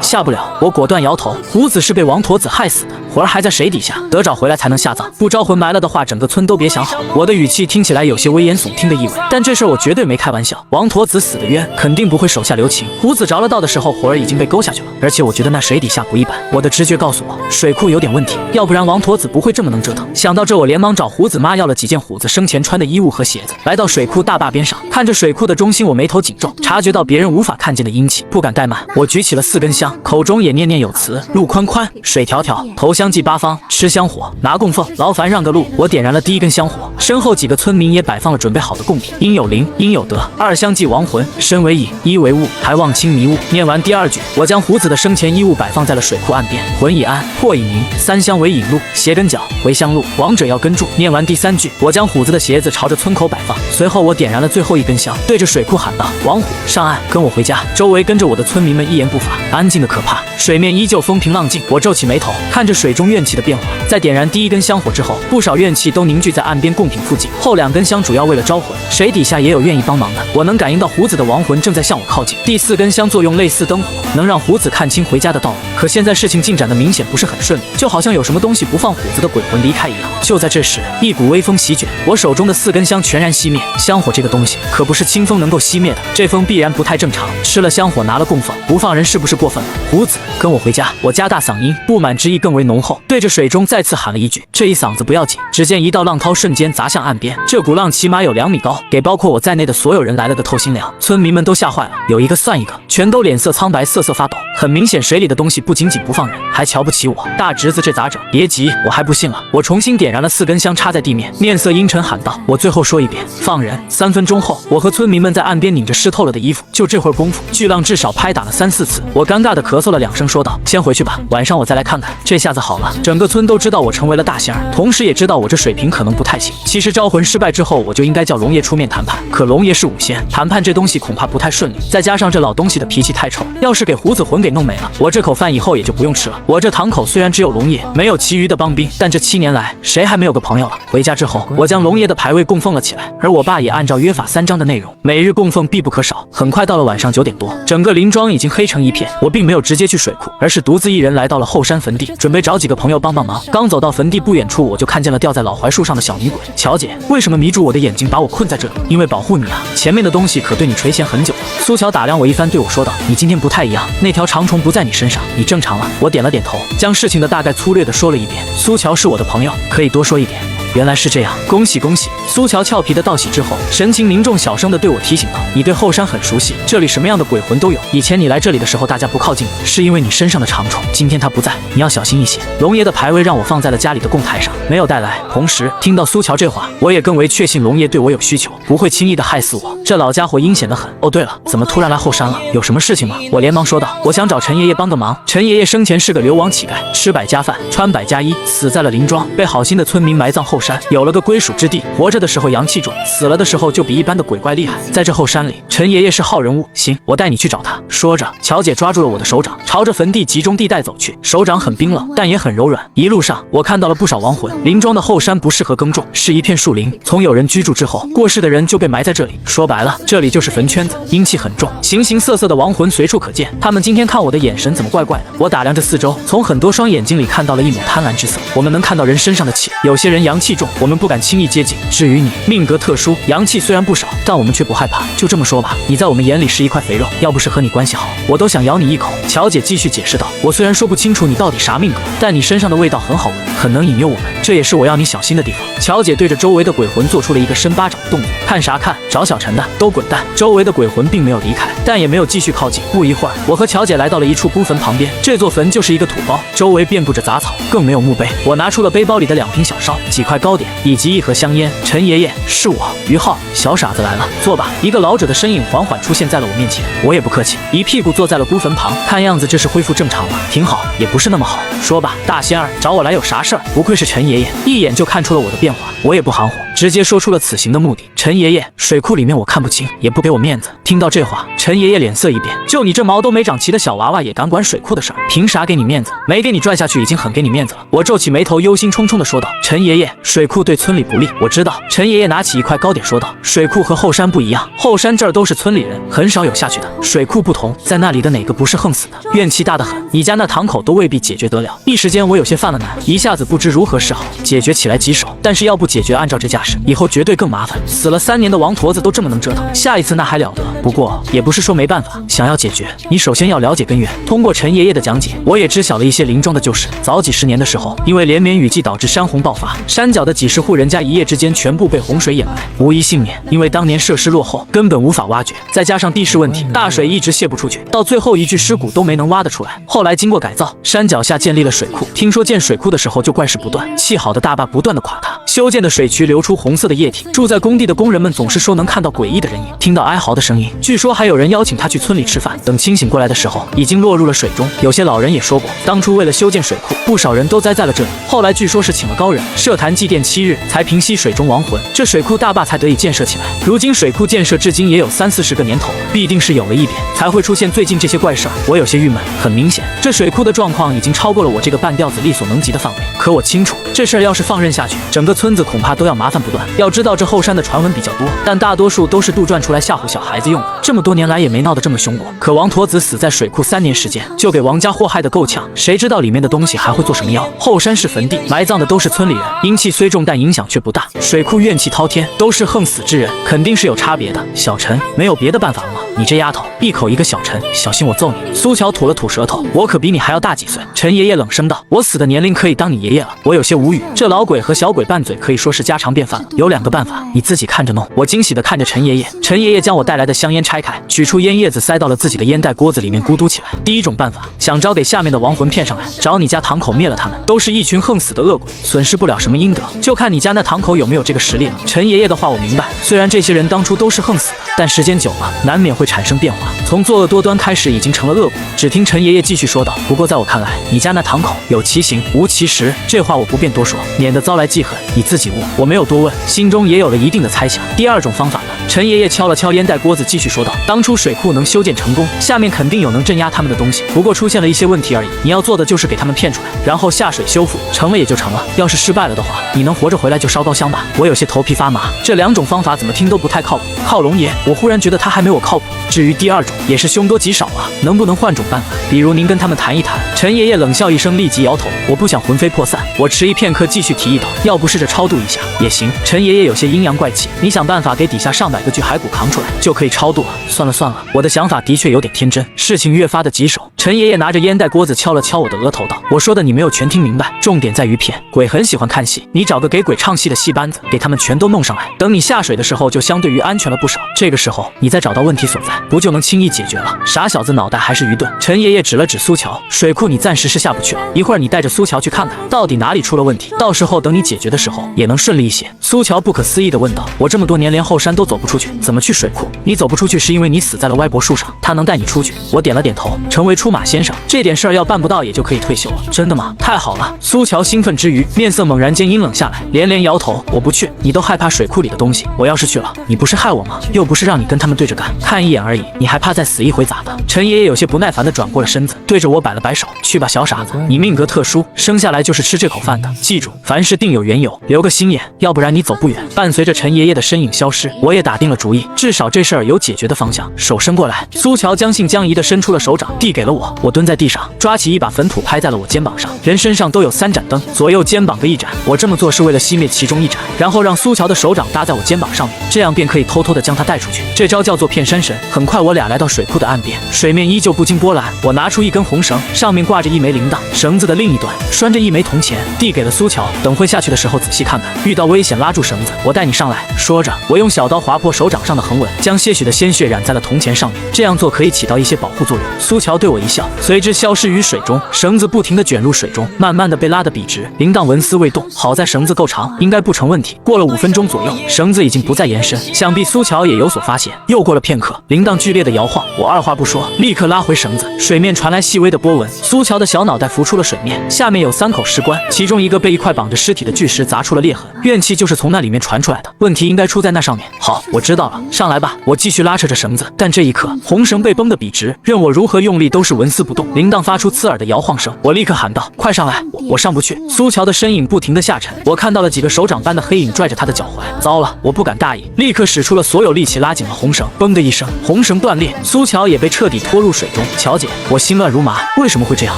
下不了，我果断摇头。胡子是被王驼子害死的，魂儿还在水底下，得找回来才能下葬。不招魂埋了的话，整个村都别想好。我的语气听起来有些危言耸听的意味，但这事儿我绝对没开玩笑。王驼子死的冤，肯定不会手下留情。胡子着了道的时候，魂儿已经被勾下去了，而且我觉得那水底下不一般。我的直觉告诉我，水库有点问题，要不然王驼子不会这么能折腾。想到这，我连忙找胡子妈要了几件虎子生前穿的衣物和鞋子，来到水库大坝边上，看着水库的中心，我眉头紧皱，察觉到别人无法看见的阴气，不敢怠慢，我举起了4根香，口中也念念有词：路宽宽，水迢迢，投香祭八方，吃香火，拿供奉，劳烦让个路。我点燃了第1根香火，身后几个村民也摆放了准备好的贡品，应有灵，应有德。2香祭亡魂，身为影，衣为物，还望清迷雾。念完第2句，我将胡子的生前衣物摆放在了水库岸边，魂已安，魄已明，3香为引路，鞋跟脚回香路，亡者要跟住。念完第3句，我将虎子的鞋子朝着村口摆放，随后我点燃了最后1根香，对着水库喊道：“王虎，上岸，跟我回家。”周围跟着我的村民们一言不发，安静的可怕。水面依旧风平浪静，我皱起眉头，看着水中怨气的变化。在点燃第1根香火之后，不少怨气都凝聚在岸边贡品附近。后2根香主要为了招魂，水底下也有愿意帮忙的。我能感应到胡子的亡魂正在向我靠近。第4根香作用类似灯火，能让胡子看清回家的道路。可现在事情进展的明显不是很顺利，就好像有什么东西不放虎子的鬼魂离开一样。就在这时，一股微风席卷，我手中的4根香全然熄灭。香火这个东西可不是清风能够熄灭的，这风必然不太正常。吃了香火拿了供奉，不放人是不是过分了？胡子，跟我回家！我加大嗓音，不满之意更为浓厚，对着水中再次喊了一句。这一嗓子不要紧，只见一道浪涛瞬间砸向岸边，这股浪起码有2米高，给包括我在内的所有人来了个透心凉。村民们都吓坏了，有一个算一个，全都脸色苍白，瑟瑟发抖。很明显，水里的东西不仅仅不放人，还瞧不起我。大侄子这咋整？别急，我还不信了。我重新点燃了4根香，插在地面，面色阴沉喊道：“我最后说一遍，放人。”3分钟后，我和村民们在岸边拧着湿透了的衣服，就这会儿功夫，巨浪至少拍打了3、4次。我尴尬的咳嗽了2声，说道：“先回去吧，晚上我再来看看。”这下子好了，整个村都知道我成为了大仙儿，同时也知道我这水平可能不太行。其实招魂失败之后，我就应该叫龙爷出面谈判，可龙爷是武仙，谈判这东西恐怕不太顺利。再加上这老东西的脾气太臭，要是给胡子魂给弄没了，我这口饭以后也就不用吃了。我这堂口虽然只有龙爷，没有其余的帮兵，但这7年来，谁还没有个朋友了？回家之后，我将龙爷的牌位供奉了起来，而我爸也按照约法3章的内容，每日供奉必不可少。很快到了晚上9点多，整个林庄已经黑成一片。我并没有直接去水库，而是独自一人来到了后山坟地，准备找几个朋友帮忙。刚走到坟地不远处，我就看见了吊在老槐树上的小女鬼。乔姐，为什么迷住我的眼睛，把我困在这里？因为保护你啊，前面的东西可对你垂涎很久了。苏乔打量我一番，对我说道：“你今天不太一样，那条长虫不在你身上，你正常了。”我点了点头，将事情的大概粗略的说了一遍。苏乔是我的朋友，可以多说一点。原来是这样，恭喜恭喜！苏乔俏皮的道喜之后，神情凝重，小声的对我提醒道：“你对后山很熟悉，这里什么样的鬼魂都有。以前你来这里的时候，大家不靠近你，是因为你身上的长虫。今天他不在，你要小心一些。”龙爷的牌位让我放在了家里的供台上，没有带来。同时听到苏乔这话，我也更为确信龙爷对我有需求，不会轻易的害死我。这老家伙阴险的很。哦，对了，怎么突然来后山了？有什么事情吗？我连忙说道：“我想找陈爷爷帮个忙。陈爷爷生前是个流亡乞丐，吃百家饭，穿百家衣，死在了林庄，被好心的村民埋葬后山，有了个归属之地。活着的时候阳气重，死了的时候就比一般的鬼怪厉害。在这后山里，陈爷爷是好人物。行，我带你去找他。”说着，乔姐抓住了我的手掌，朝着坟地集中地带走去，手掌很冰冷，但也很柔软。一路上，我看到了不少亡魂。林庄的后山不适合耕种，是一片树林。从有人居住之后，过世的人就被埋在这里。说白了，这里就是坟圈子，阴气很重，形形色色的亡魂随处可见。他们今天看我的眼神怎么怪怪的？我打量着四周，从很多双眼睛里看到了一抹贪婪之色。我们能看到人身上的气，有些人阳气重，我们不敢轻易接近。至于你，命格特殊，阳气虽然不少，但我们却不害怕。就这么说吧，你在我们眼里是一块肥肉，要不是和你关系好，我都想咬你一口。乔姐继续解释道：“我虽然说不清楚你到底啥命格，但你身上的味道很好闻，很能引诱我们，这也是我要你小心的地方。”乔姐对着周围的鬼魂做出了一个伸巴掌的动作，看啥看？找小陈的，都滚蛋！周围的鬼魂并没有离开，但也没有继续靠近。不一会儿，我和乔姐来到了一处孤坟旁边，这座坟就是一个土包，周围遍布着杂草，更没有墓碑。我拿出了背包里的2瓶小烧、几块糕点以及一盒香烟。陈爷爷，是我，于浩，小傻子来了，坐吧。一个老者的身影缓缓出现在了我面前，我也不客气，一屁股坐在了孤坟旁。看样子这是恢复正常了，挺好，也不是那么好。说吧，大仙儿，找我来有啥事儿？不愧是陈爷爷，一眼就看出了我的变化。我也不含糊，直接说出了此行的目的。陈爷爷，水库里面我看不清，也不给我面子。听到这话，陈爷爷脸色一变，就你这毛都没长齐的小娃娃也敢管水库的事儿？凭啥给你面子？没给你拽下去已经很给你面子了。我皱起眉头，忧心忡忡地说道：“陈爷爷，水库对村里不利，我知道。”陈爷爷拿起一块糕点说道：“水库和后山不一样，后山这儿都是村里人，很少有下去的。水库不同，在那里的哪个不是横死的？怨气大得很，你家那堂口都未必解决得了。”一时间我有些犯了难，一下子不知如何是好。解决起来棘手，但是要不解决，按照这架势，以后绝对更麻烦。死了3年的王驼子都这么能折腾，下一次那还了得？不过也不是说没办法，想要解决，你首先要了解根源。通过陈爷爷的讲解，我也知晓了一些林庄的旧事。早几十年的时候，因为连绵雨季导致山洪爆发，山脚的几十户人家一夜之间全部被洪水掩埋，无一幸免。因为当年设施落后，根本无法挖掘，再加上地势问题，大水一直泄不出去，到最后一具尸骨都没能挖得出来。后来经过改造，山脚下建立了水库。听说建水库的时候就怪事不断，砌好的大坝不断的垮塌，修建的水渠流出红色的液体。住在工地的工人们总是说能看到诡异的人影，听到哀嚎的声音。据说还有人邀请他去村里吃饭，等清醒过来的时候，已经落入了水中。有些老人也说过，当初为了修建水库，不少人都栽在了这里。后来据说是请了高人设坛祭奠7日，才平息水中亡魂，这水库大坝才得以建设起来。如今水库建设至今也有30-40个年头了，必定是有了一点，才会出现最近这些怪事儿。我有些郁闷，很明显，这水库的状况已经超过了我这个半吊子力所能及的范围。可我清楚，这事儿要是放任下去，整个村子恐怕都要麻烦不断。要知道这后山的传闻比较多，但大多数都是杜撰出来吓唬小孩子用的，这么多年来也没闹得这么凶过。可王驼子死在水库3年时间，就给王家祸害得够呛，谁知道里面的东西还会做什么妖？后山是坟地，埋葬的都是村里人，阴气虽重，但影响却不大。水库怨气滔天，都是横死之人，肯定是有差别的。小陈，没有别的办法了吗？你这丫头，一口一个小陈，小心我揍你！苏乔吐了吐舌头，我可比你还要大几岁。陈爷爷冷声道：“我死的年龄可以当你爷爷了。”我有些无语，这老鬼和小鬼拌嘴可以说是家常便饭了。有2个办法，你自己看着弄。我惊喜地看着陈爷爷，陈爷爷将我带来的香烟拆开，取出烟叶子塞到了自己的烟袋锅子里面咕嘟起来。第一种办法，想招给下面的亡魂骗上来，找你家堂口灭了他们，都是一群横死的恶鬼，损失不了什么阴德，就看你家那堂口有没有这个实力了。陈爷爷的话我明白，虽然这些人当初都是横死的，但时间久了难免会产生变化，从作恶多端开始已经成了恶鬼。只听陈爷爷继续说道：“不过在我看来，你家那堂口有其行无其实，这话我不便多说，免得遭来记恨，你自己悟。”我没有多问，心中也有了一定的猜想。第2种方法呢？陈爷爷敲了敲烟袋锅子，继续说道：“当初水库能修建成功，下面肯定有能镇压他们的东西，不过出现了一些问题而已。你要做的就是给他们骗出来，然后下水修复，成了也就成了。要是失败了的话，你能活着回来就烧高香吧。”我有些头皮发麻，这2种方法怎么听都不太靠谱。靠龙爷，我忽然觉得他还没我靠谱。至于第2种，也是凶多吉少啊，能不能换种办法？比如您跟他们谈一谈。陈爷爷冷笑一声，立即摇头：“我不想魂飞魄散。”我迟疑片刻，继续提议道：“要不试着超度一下也行。”陈爷爷有些阴阳怪气：“你想办法给底下上百个巨骸骨扛出来，就可以超度了。”算了算了，我的想法的确有点天真。事情越发的棘手，陈爷爷拿着烟袋锅子敲了敲我的额头道：“我说的你没有全听明白，重点在于骗。鬼很喜欢看戏，你找个给鬼唱戏的戏班子，给他们全都弄上来，等你下水的时候就相对于安全了不少。这个时候你再找到问题所在，不就能轻易解决了？”傻小子脑袋还是愚钝。陈爷爷指了指苏乔：“水库你暂时是下不去了，一会儿你带着苏乔去看看到底哪里出了问题，到时候等你解决的时候也能顺利一些。”苏乔不可思议地问道：“我这么多年连后山都走不出去，怎么去水库？你走不出去是因为你死在了歪脖树上，他能带你出去？”我点了点头，成为出马先生，这点事儿要办不到也就可以退休了。真的吗？太好了！苏乔兴奋之余，面色猛然间阴冷下来，连连摇头：“我不去，你都害怕水库里的东西，我要是去了，你不是害我吗？又不是让你跟他们对着干，看一眼而已，你还怕再死一回咋的？”陈爷爷有些不耐烦地转过了身子，对着我摆了摆手：“去吧，小傻子，你命格特殊，生下来就是吃这口饭的，记住，凡事定有缘由，留个心眼，要不然你走不远。”伴随着陈爷爷的身影消失，我也打定了主意，至少这事儿有解决的方向。手伸过来，苏乔将信将疑地伸出了手掌，递给了我。我蹲在地上，抓起一把坟土拍在了我肩膀上。人身上都有3盏灯，左右肩膀各1盏。我这么做是为了熄灭其中1盏，然后让苏乔的手掌搭在我肩膀上面，这样便可以偷偷地将他带出去。这招叫做骗山神。很快我俩来到水库的岸边，水面依旧不惊波澜。我拿出一根红绳，上面挂着一枚铃铛，绳子的另一端拴着一枚铜钱，递给了苏乔：“等会下去的时候仔细看看，遇到危险拉住绳子，我带你上来。”说着，我用小刀划破手掌上的横纹，将些许的鲜血染在了铜钱上面，这样做可以起到一些保护作用。苏乔对我一笑，随之消失于水中。绳子不停地卷入水中，慢慢的被拉得笔直。铃铛纹丝未动，好在绳子够长，应该不成问题。过了5分钟左右，绳子已经不再延伸，想必苏乔也有所发现。又过了片刻，铃铛剧烈的摇晃，我二话不说，立刻拉回绳子。水面传来细微的波纹，苏乔的小脑袋浮出了水面，下面有3口石棺，其中一个被一块绑着尸体的巨石砸出了裂痕，怨气就是从那里面传出来的。问题应该出在那上面。好，我知道了，上来吧。我继续拉扯着绳子，但这一刻红绳被绷得笔直，任我如何用力都是纹丝不动。铃铛发出刺耳的摇晃声，我立刻喊道：“快上来！我上不去。”苏乔的身影不停地下沉，我看到了几个手掌般的黑影拽着他的脚踝。糟了，我不敢大意，立刻使出了所有力气拉紧了红绳。嘣的一声，红绳断裂，苏乔也被彻底拖入水中。乔姐，我心乱如麻，为什么会这样？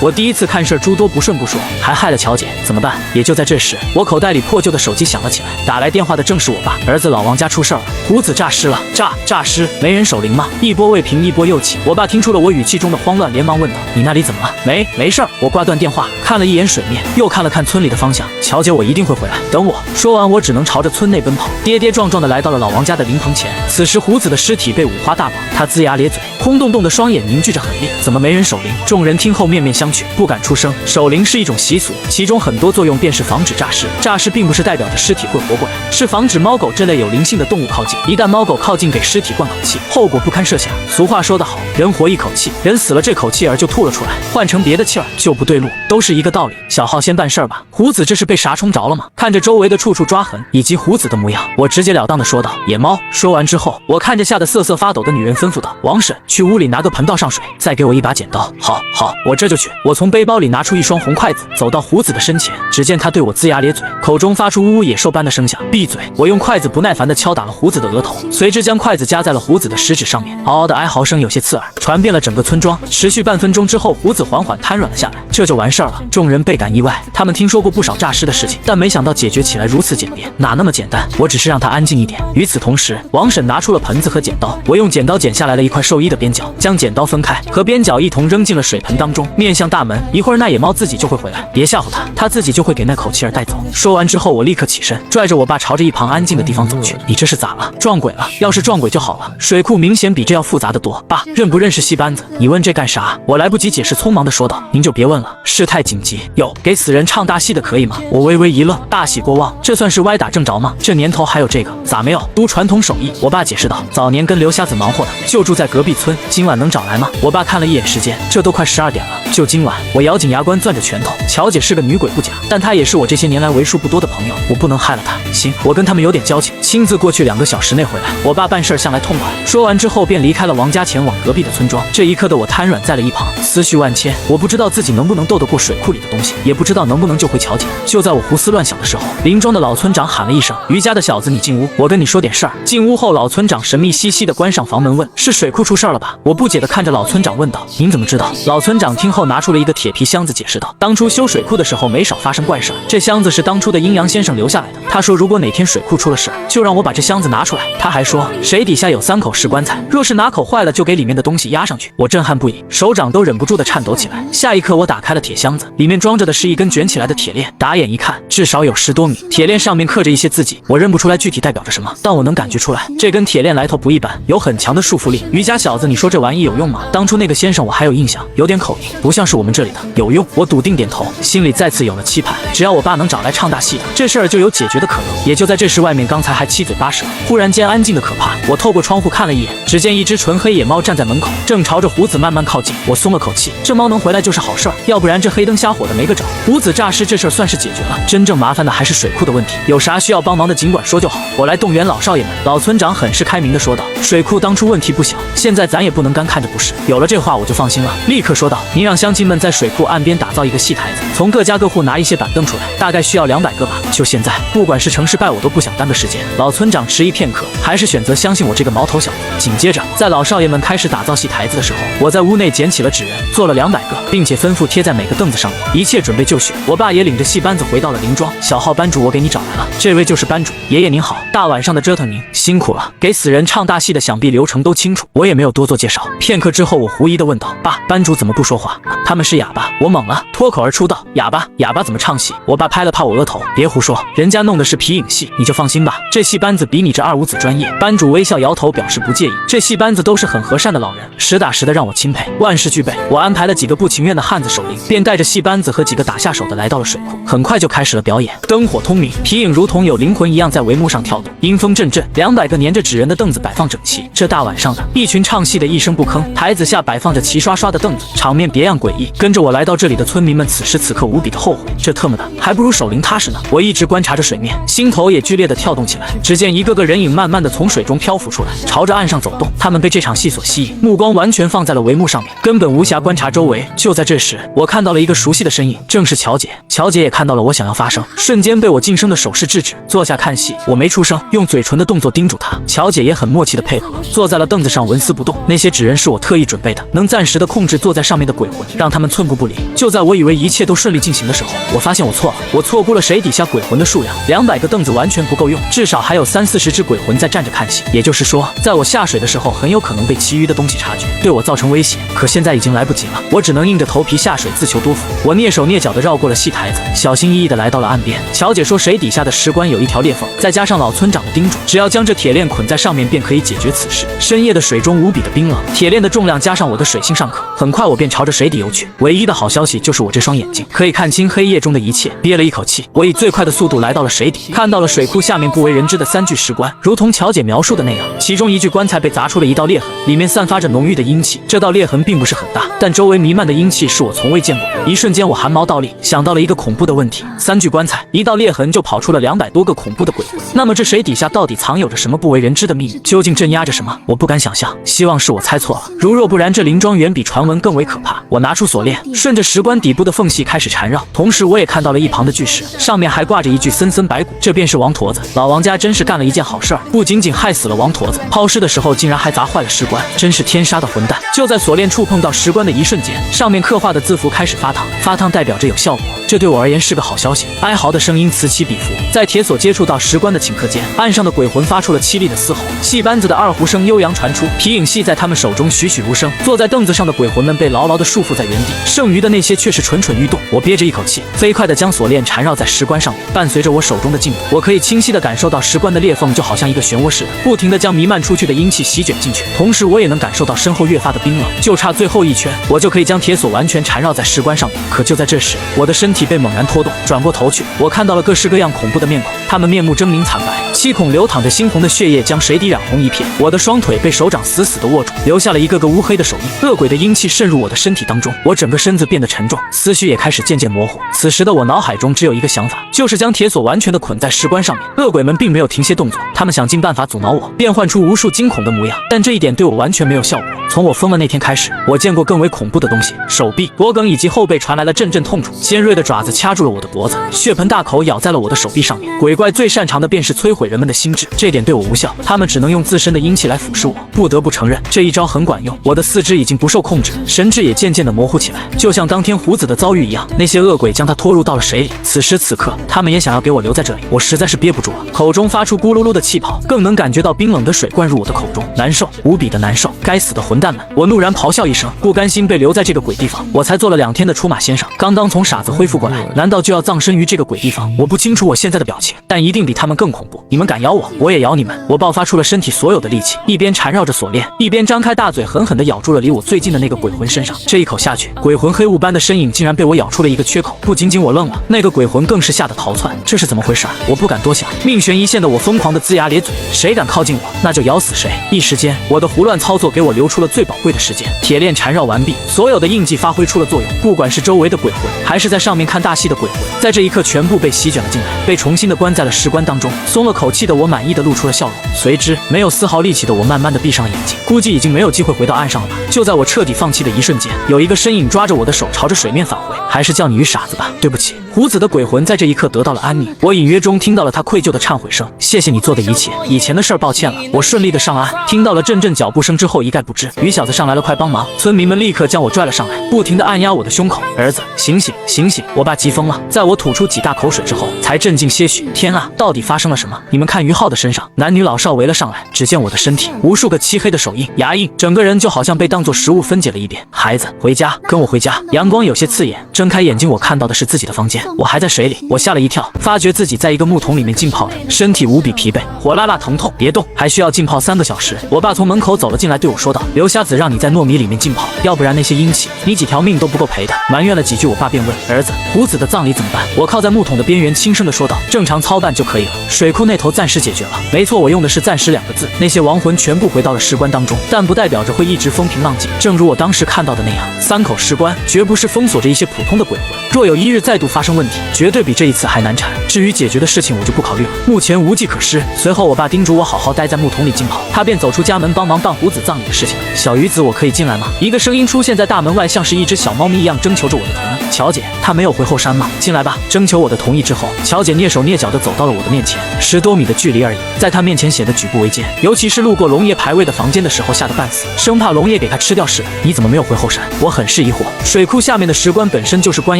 我第一次看事儿诸多不顺不说，还害了乔姐，怎么办？也就在这时，我口袋里破旧的手机响了起来，打来电话的正是我爸。儿子老王家出事儿了，胡子诈尸了。诈尸？没人守灵吗？一波未平一波又起。我爸听出了我语气中的慌乱，连忙问道：“你那里怎么了？”没事儿。我挂断电话，看了一眼水面，又看了看村里的方向。乔姐，我一定会回来，等我。说完，我只能朝着村内奔跑，跌跌撞撞地来到了老王家的灵棚前。此时，胡子的尸体被五花大绑，他龇牙咧嘴，空洞洞的双眼凝聚着狠厉。怎么没人守灵？众人听后面面相觑，不敢出声。守灵是一种习俗，其中很多作用便是防止诈尸。诈尸并不是代表着尸体会活过来，是防止猫狗这类有灵性的动物靠近。一旦猫狗靠近，给尸体灌口气，后果不堪设想。俗话说得好，人活一口气，人死了这口气儿就吐了出来，换成别的气儿就不对路，都是一个道理。小浩先办事儿吧。胡子这是被啥冲着了吗？看着周围的处处抓痕以及胡子的模样，我直截了当的说道：“野猫。”说完之后，我看着吓得瑟瑟发抖的女人吩咐道：“王婶，去屋里拿个盆倒上水，再给我一把剪刀。”好，我这就去。我从背包里拿出一双红筷子，走到胡子的身前，只见他对我龇牙咧嘴，口中发出呜呜野兽般的声响。闭嘴！我用筷子不耐烦地敲打了胡子的额头，随之将筷子夹在了胡子的食指上面，嗷嗷的哀嚎声有些刺耳，传遍了整个村庄。持续半分钟之后，胡子缓缓瘫软了下来，这就完事儿了。众人倍感意外，他们听说过不少诈尸的事情，但没想到解决起来如此简便，哪那么简单？我只是让他安静一点。与此同时，王婶拿出了盆子和剪刀，我用剪刀剪下来了一块兽医的边角，将剪刀分开，和边角一同扔进了水盆当中，面向大门。一会儿那野猫自己就会回来，别吓唬他，他自己就会给那口气儿带走。说完之后，我立刻起身，拽着我爸朝着一旁安静的地方走去。你这是咋了？撞鬼了？要是撞鬼就好了，水库明显比这要复杂的多。爸，认不认识戏班子？你问这干啥？我来不及解释，匆忙的说道：“您就别问了，事态紧急。有给死人唱大戏的可以吗？”我微微一愣，大喜过望，这算是歪打正着吗？这年头还有这个？咋没有？都传统手艺。我爸解释道：“早年跟刘瞎子忙活的，就住在隔壁村，今晚能找来吗？”我爸看了一眼时间，这都快12点了，就今晚。我咬紧牙关，攥着拳头。乔姐是个女鬼不假，但她也是我这些年来为数不多的朋友，我不能害了她。行，我跟他们有点交情，亲自过去2个小时内回来。我爸办事向来痛快。说完之后，便离开了王家，前往隔壁的村庄。这一刻的我瘫软在了一旁，思绪万千。我不知道自己能不能斗得过水库里的东西，也不知道能不能救回乔姐。就在我胡思乱想的时候，邻庄的老村长喊了一声：“余家的小子，你进屋，我跟你说点事儿。”进屋后，老村长神秘兮兮地关上房门，问：“是水库出事了吧？”我不解地看着老村长问道：“您怎么知道？”老村长听后拿出了一个铁皮箱子，解释道：“当初修水库的时候没少发生怪事儿，这箱子是当初的阴阳先生留下来的。他说如果哪天水库出了事，就让我把这箱子拿出来。他还说水底下有3口石棺材，若是哪口坏了，就给里面的东西压上去。”我震撼不已，手掌都忍不住地颤抖起来。下一刻，我打开了铁箱子，里面装着的是一根卷起来的铁链，打眼一看，至少有10多米。铁链上面刻着一些字迹，我认不出来具体代表着什么，但我能感觉出来，这根铁链来头不一般，有很强的束缚力。余家小子，你说这玩意有用吗？当初那个先生我还有印象，有点口音，不像是我们这里的。有用，我笃定点头，心里再次有了期盼。只要我爸能找来唱大戏的，这事儿就有解决的可能。也就在这时，外面刚才还七嘴八舌，忽然间安静的可怕。我透过窗户看了一眼，只见一只纯黑野猫站在门口，正朝着胡子慢慢靠近。我松了口气，这猫能回来就是好事儿，要不然这黑灯瞎火的没个整。胡子诈尸这事儿算是解决了，真正麻烦的还是水库的问题。有啥需要帮忙的尽管说就好，我来动员老少爷们。老村长很是开明的说道：“水库当初问题不小，现在咱也不能干看着不是。”有了这话我就放心了，立刻说道：“您让乡亲们在水库岸边打造一个戏台子，从各家各户拿一些板凳出来，大概需要200个吧。就现在，不管是成是败，我都不想耽搁时间。”老村长迟疑片刻，还是选择相信我这个毛头小子。紧接着，在老少爷们开始打造戏台子的时候，我在屋内捡起了纸人，做了200个，并且吩咐贴在每个凳子上面，一切准备就绪。我爸也领着戏班子回到了邻庄。小浩班主，我给你找来了，这位就是班主。爷爷您好，大晚上的折腾您辛苦了。给死人唱大戏的想必流程都清楚，我也没有多做介绍。片刻之后，我狐疑地问道：“爸，班主怎么不说话？他们是哑巴？”我懵了，脱口而出道：“哑巴，哑巴怎么唱戏？我爸拍了拍我额头，别胡说，人家弄的是皮影戏，你就放心吧，这戏班子比你这二五子专业。班主微笑摇头表示不介意，这戏班子都是很和善的老人，实打实的让我钦佩。万事俱备，我安排了几个不情愿的汉子首领，便带着戏班子和几个打下手的来到了水库，很快就开始了表演，灯火通明，皮影如同有灵魂一样在帷幕上跳动，阴风阵阵，200个粘着纸人的凳子摆放整齐。这大晚上的，一群唱戏的一声不吭，台子下摆放着齐刷刷的凳子，场面别样诡异。跟着我来到这里的村民们此时此刻无比的后悔，这特么的还不如守灵踏实呢。我一直观察着水面，心头也剧烈的跳动起来。只见一个个人影慢慢的从水中漂浮出来，朝着岸上走动。他们被这场戏所吸引，目光完全放在了帷幕上面，根本无暇观察周围。就在这时，我看到了一个熟悉的身影，正是乔姐。乔姐也看到了我想要发声，瞬间被我晋升的手势制止，坐下看戏。我没出声，用嘴唇的动作叮嘱她。乔姐也很默契的配合，坐在了凳子上纹丝不动。那些纸人是我特意准备的，能暂时的控制坐在上面的鬼魂，让他们寸步不离。就在我以为一切都顺利进行的时候，我发现我错了，我错估了水底下鬼魂的数量，200个凳子完全不够用，至少还有30-40只鬼魂在站着看戏。也就是说，在我下水的时候，很有可能被其余的东西察觉，对我造成威胁。可现在已经来不及了，我只能硬着头皮下水自求多福。我蹑手蹑脚的绕过了戏台子，小心翼翼的来到了岸边。乔姐说水底下的石棺有一条裂缝，再加上老村长的叮嘱，只要将这铁链捆在上面便可以解决此事。深夜的水中无比的冰冷，铁链的重量加上我的水性尚可，很快我便朝着水底游去。唯一的好消息就是我这双眼睛可以看清黑夜中的一切。憋了一口气，我以最快的速度来到了水底，看到了水库下面不为人知的3具石棺，如同乔姐描述的那样，其中一具棺材被砸出了一道裂痕，里面散发着浓郁的阴气。这道裂痕并不是很大，但周围弥漫的阴气是我从未见过的。一瞬间我汗毛倒立，想到了一个恐怖的问题：3具棺材，一道裂痕就跑出了200多个恐怖的鬼魂。那么这水底下到底藏有着什么不为人知的秘密？究竟镇压着什么？我不敢想象，希望是我猜错了。如若不然，这林庄远比传闻更为可怕。我拿出锁链，顺着石棺底部的缝隙开始缠绕，同时我也看到了一旁的巨石，上面还挂着一具森森白骨，这便是王驼子。老王家真是干了一件好事儿，不仅仅害死了王驼子，抛尸的时候竟然还砸坏了石棺，真是天杀的混蛋。就在锁链触碰到石棺的一瞬间，上面刻画的字符开始发烫，发烫代表着有效果，这对我而言是个好消息。哀嚎的声音此起彼伏，在铁锁接触到石棺的顷刻间，岸上的鬼魂发出了凄厉的嘶吼，戏班子的二胡声悠扬传出，皮影戏在他们手中栩栩如生。坐在凳子上的鬼魂们被牢牢地束缚在原地，剩余的那些却是蠢蠢欲动。我憋着一口气，飞快地将锁链缠绕在石棺上面，伴随着我手中的劲步，我可以清晰地感受到石棺的裂缝就好像一个漩涡似的，不停地将弥漫出去的阴气席卷进去，同时我也能感受到身后越发的冰冷，就差最后一圈，我就可以将铁锁完全缠绕在石棺上面。可就在这时，我的身体被猛然拖动，转过头去，我看到了各式各样恐怖的面孔，他们面目狰狞惨白，七孔流淌着猩红的血液将水底染红一片。我的双腿被手掌死死地握住，留下了一个个乌黑的手印。恶鬼的阴气渗入我的身体当中，我整个身子变得沉重，思绪也开始渐渐模糊。此时的我脑海中只有一个想法，就是将铁锁完全地捆在石棺上面。恶鬼们并没有停歇动作，他们想尽办法阻挠我，变换出无数惊恐的模样，但这一点对我完全没有效果。从我疯了那天开始，我见过更为恐怖的东西，手臂、脖颈以及后背传来了阵阵痛楚，尖锐的爪子掐住了我的脖子，血盆大口咬在了我的手臂上面。鬼怪最擅长的便是摧毁人们的心智，这点对我无效，他们只能用自身的阴气来腐蚀我。不得不承认，这一招很管用，我的四肢已经不受控制，神智也渐渐的模糊起来，就像当天胡子的遭遇一样，那些恶鬼将他拖入到了水里。此时此刻，他们也想要给我留在这里，我实在是憋不住了，口中发出咕噜噜的气泡，更能感觉到冰冷的水灌入我的口中，难受，无比的难受。该死的混蛋们！我怒然咆哮一声，不甘心被留在这个鬼地方。我才做了2天的出马先生，刚刚从傻子恢复过来，难道就要葬身于这个鬼地方？我不清楚我现在的表情，但一定比他们更恐怖。你们敢咬我，我也咬你们！我爆发出了身体所有的力气，一边缠绕着锁链，一边张开大嘴，狠狠地咬住了离我最近的那个鬼魂身上。这一口下去，鬼魂黑雾般的身影竟然被我咬出了一个缺口。不仅仅我愣了，那个鬼魂更是吓得逃窜。这是怎么回事？我不敢多想，命悬一线的我疯狂地龇牙咧嘴，谁敢靠近我，那就咬死谁。一时间，我的胡乱操作给我留出了最宝贵的时间。铁链缠绕完毕，所有的印记发挥出了作用，不管是周围的鬼魂，还是在上面看大戏的鬼魂，在这一刻全部被席卷了进来，被重新的关在了石棺当中。松了口气的我满意的露出了笑容，随之没有丝毫力气的我慢慢的闭上了眼睛，估计已经没有机会回到岸上了吧。就在我彻底放弃的一瞬间，有一个身影抓着我的手朝着水面返回，还是叫你鱼傻子吧，对不起。胡子的鬼魂在这一刻得到了安宁。我隐约中听到了他愧疚的忏悔声：“谢谢你做的一切，以前的事儿抱歉了。”我顺利的上岸，听到了阵阵脚步声之后，一概不知。于小子上来了，快帮忙！村民们立刻将我拽了上来，不停的按压我的胸口。儿子，醒醒，醒醒！我爸急疯了。在我吐出几大口水之后，才镇静些许。天啊，到底发生了什么？你们看于浩的身上，男女老少围了上来，只见我的身体无数个漆黑的手印、牙印，整个人就好像被当作食物分解了一遍。孩子，回家，跟我回家。阳光有些刺眼，睁开眼睛，我看到的是自己的房间，我还在水里。我吓了一跳，发觉自己在一个木桶里面浸泡着，身体无比疲惫，火辣辣疼痛。别动，还需要浸泡3个小时。我爸从门口走了进来，对我说道：“刘瞎子让你在糯米里面浸泡，要不然那些阴气，你几条命都不够赔的。”埋怨了几句，我爸便问：“儿子，胡子的葬礼怎么办？”我靠在木桶的边缘，轻声的说道：“正常操办就可以了，水库那头暂时解决了。”没错，我用的是暂时2个字。那些亡魂全部回到了石棺当中，但不代表着会一直风平浪静。正如我当时看到的那样，3口石棺绝不是封锁着一些普通的鬼魂，若有一日再度发生问题，绝对比这一次还难缠。至于解决的事情，我就不考虑了，目前无计可施。随后我爸叮嘱我好好待在木桶里浸泡，他便走出家门帮忙办胡子葬礼的事情了。小鱼子，我可以进来吗？一个声音出现在大门外，像是一只小猫咪一样征求着我的同意。乔姐，她没有回后山吗？进来吧。征求我的同意之后，乔姐蹑手蹑脚地走到了我的面前，10多米的距离而已，在她面前显得举步维艰，尤其是路过龙爷牌位的房间的时候，吓得半死，生怕龙爷给她吃掉似的。你怎么没有回后山？我很是疑惑。水库下面的石棺本身就是关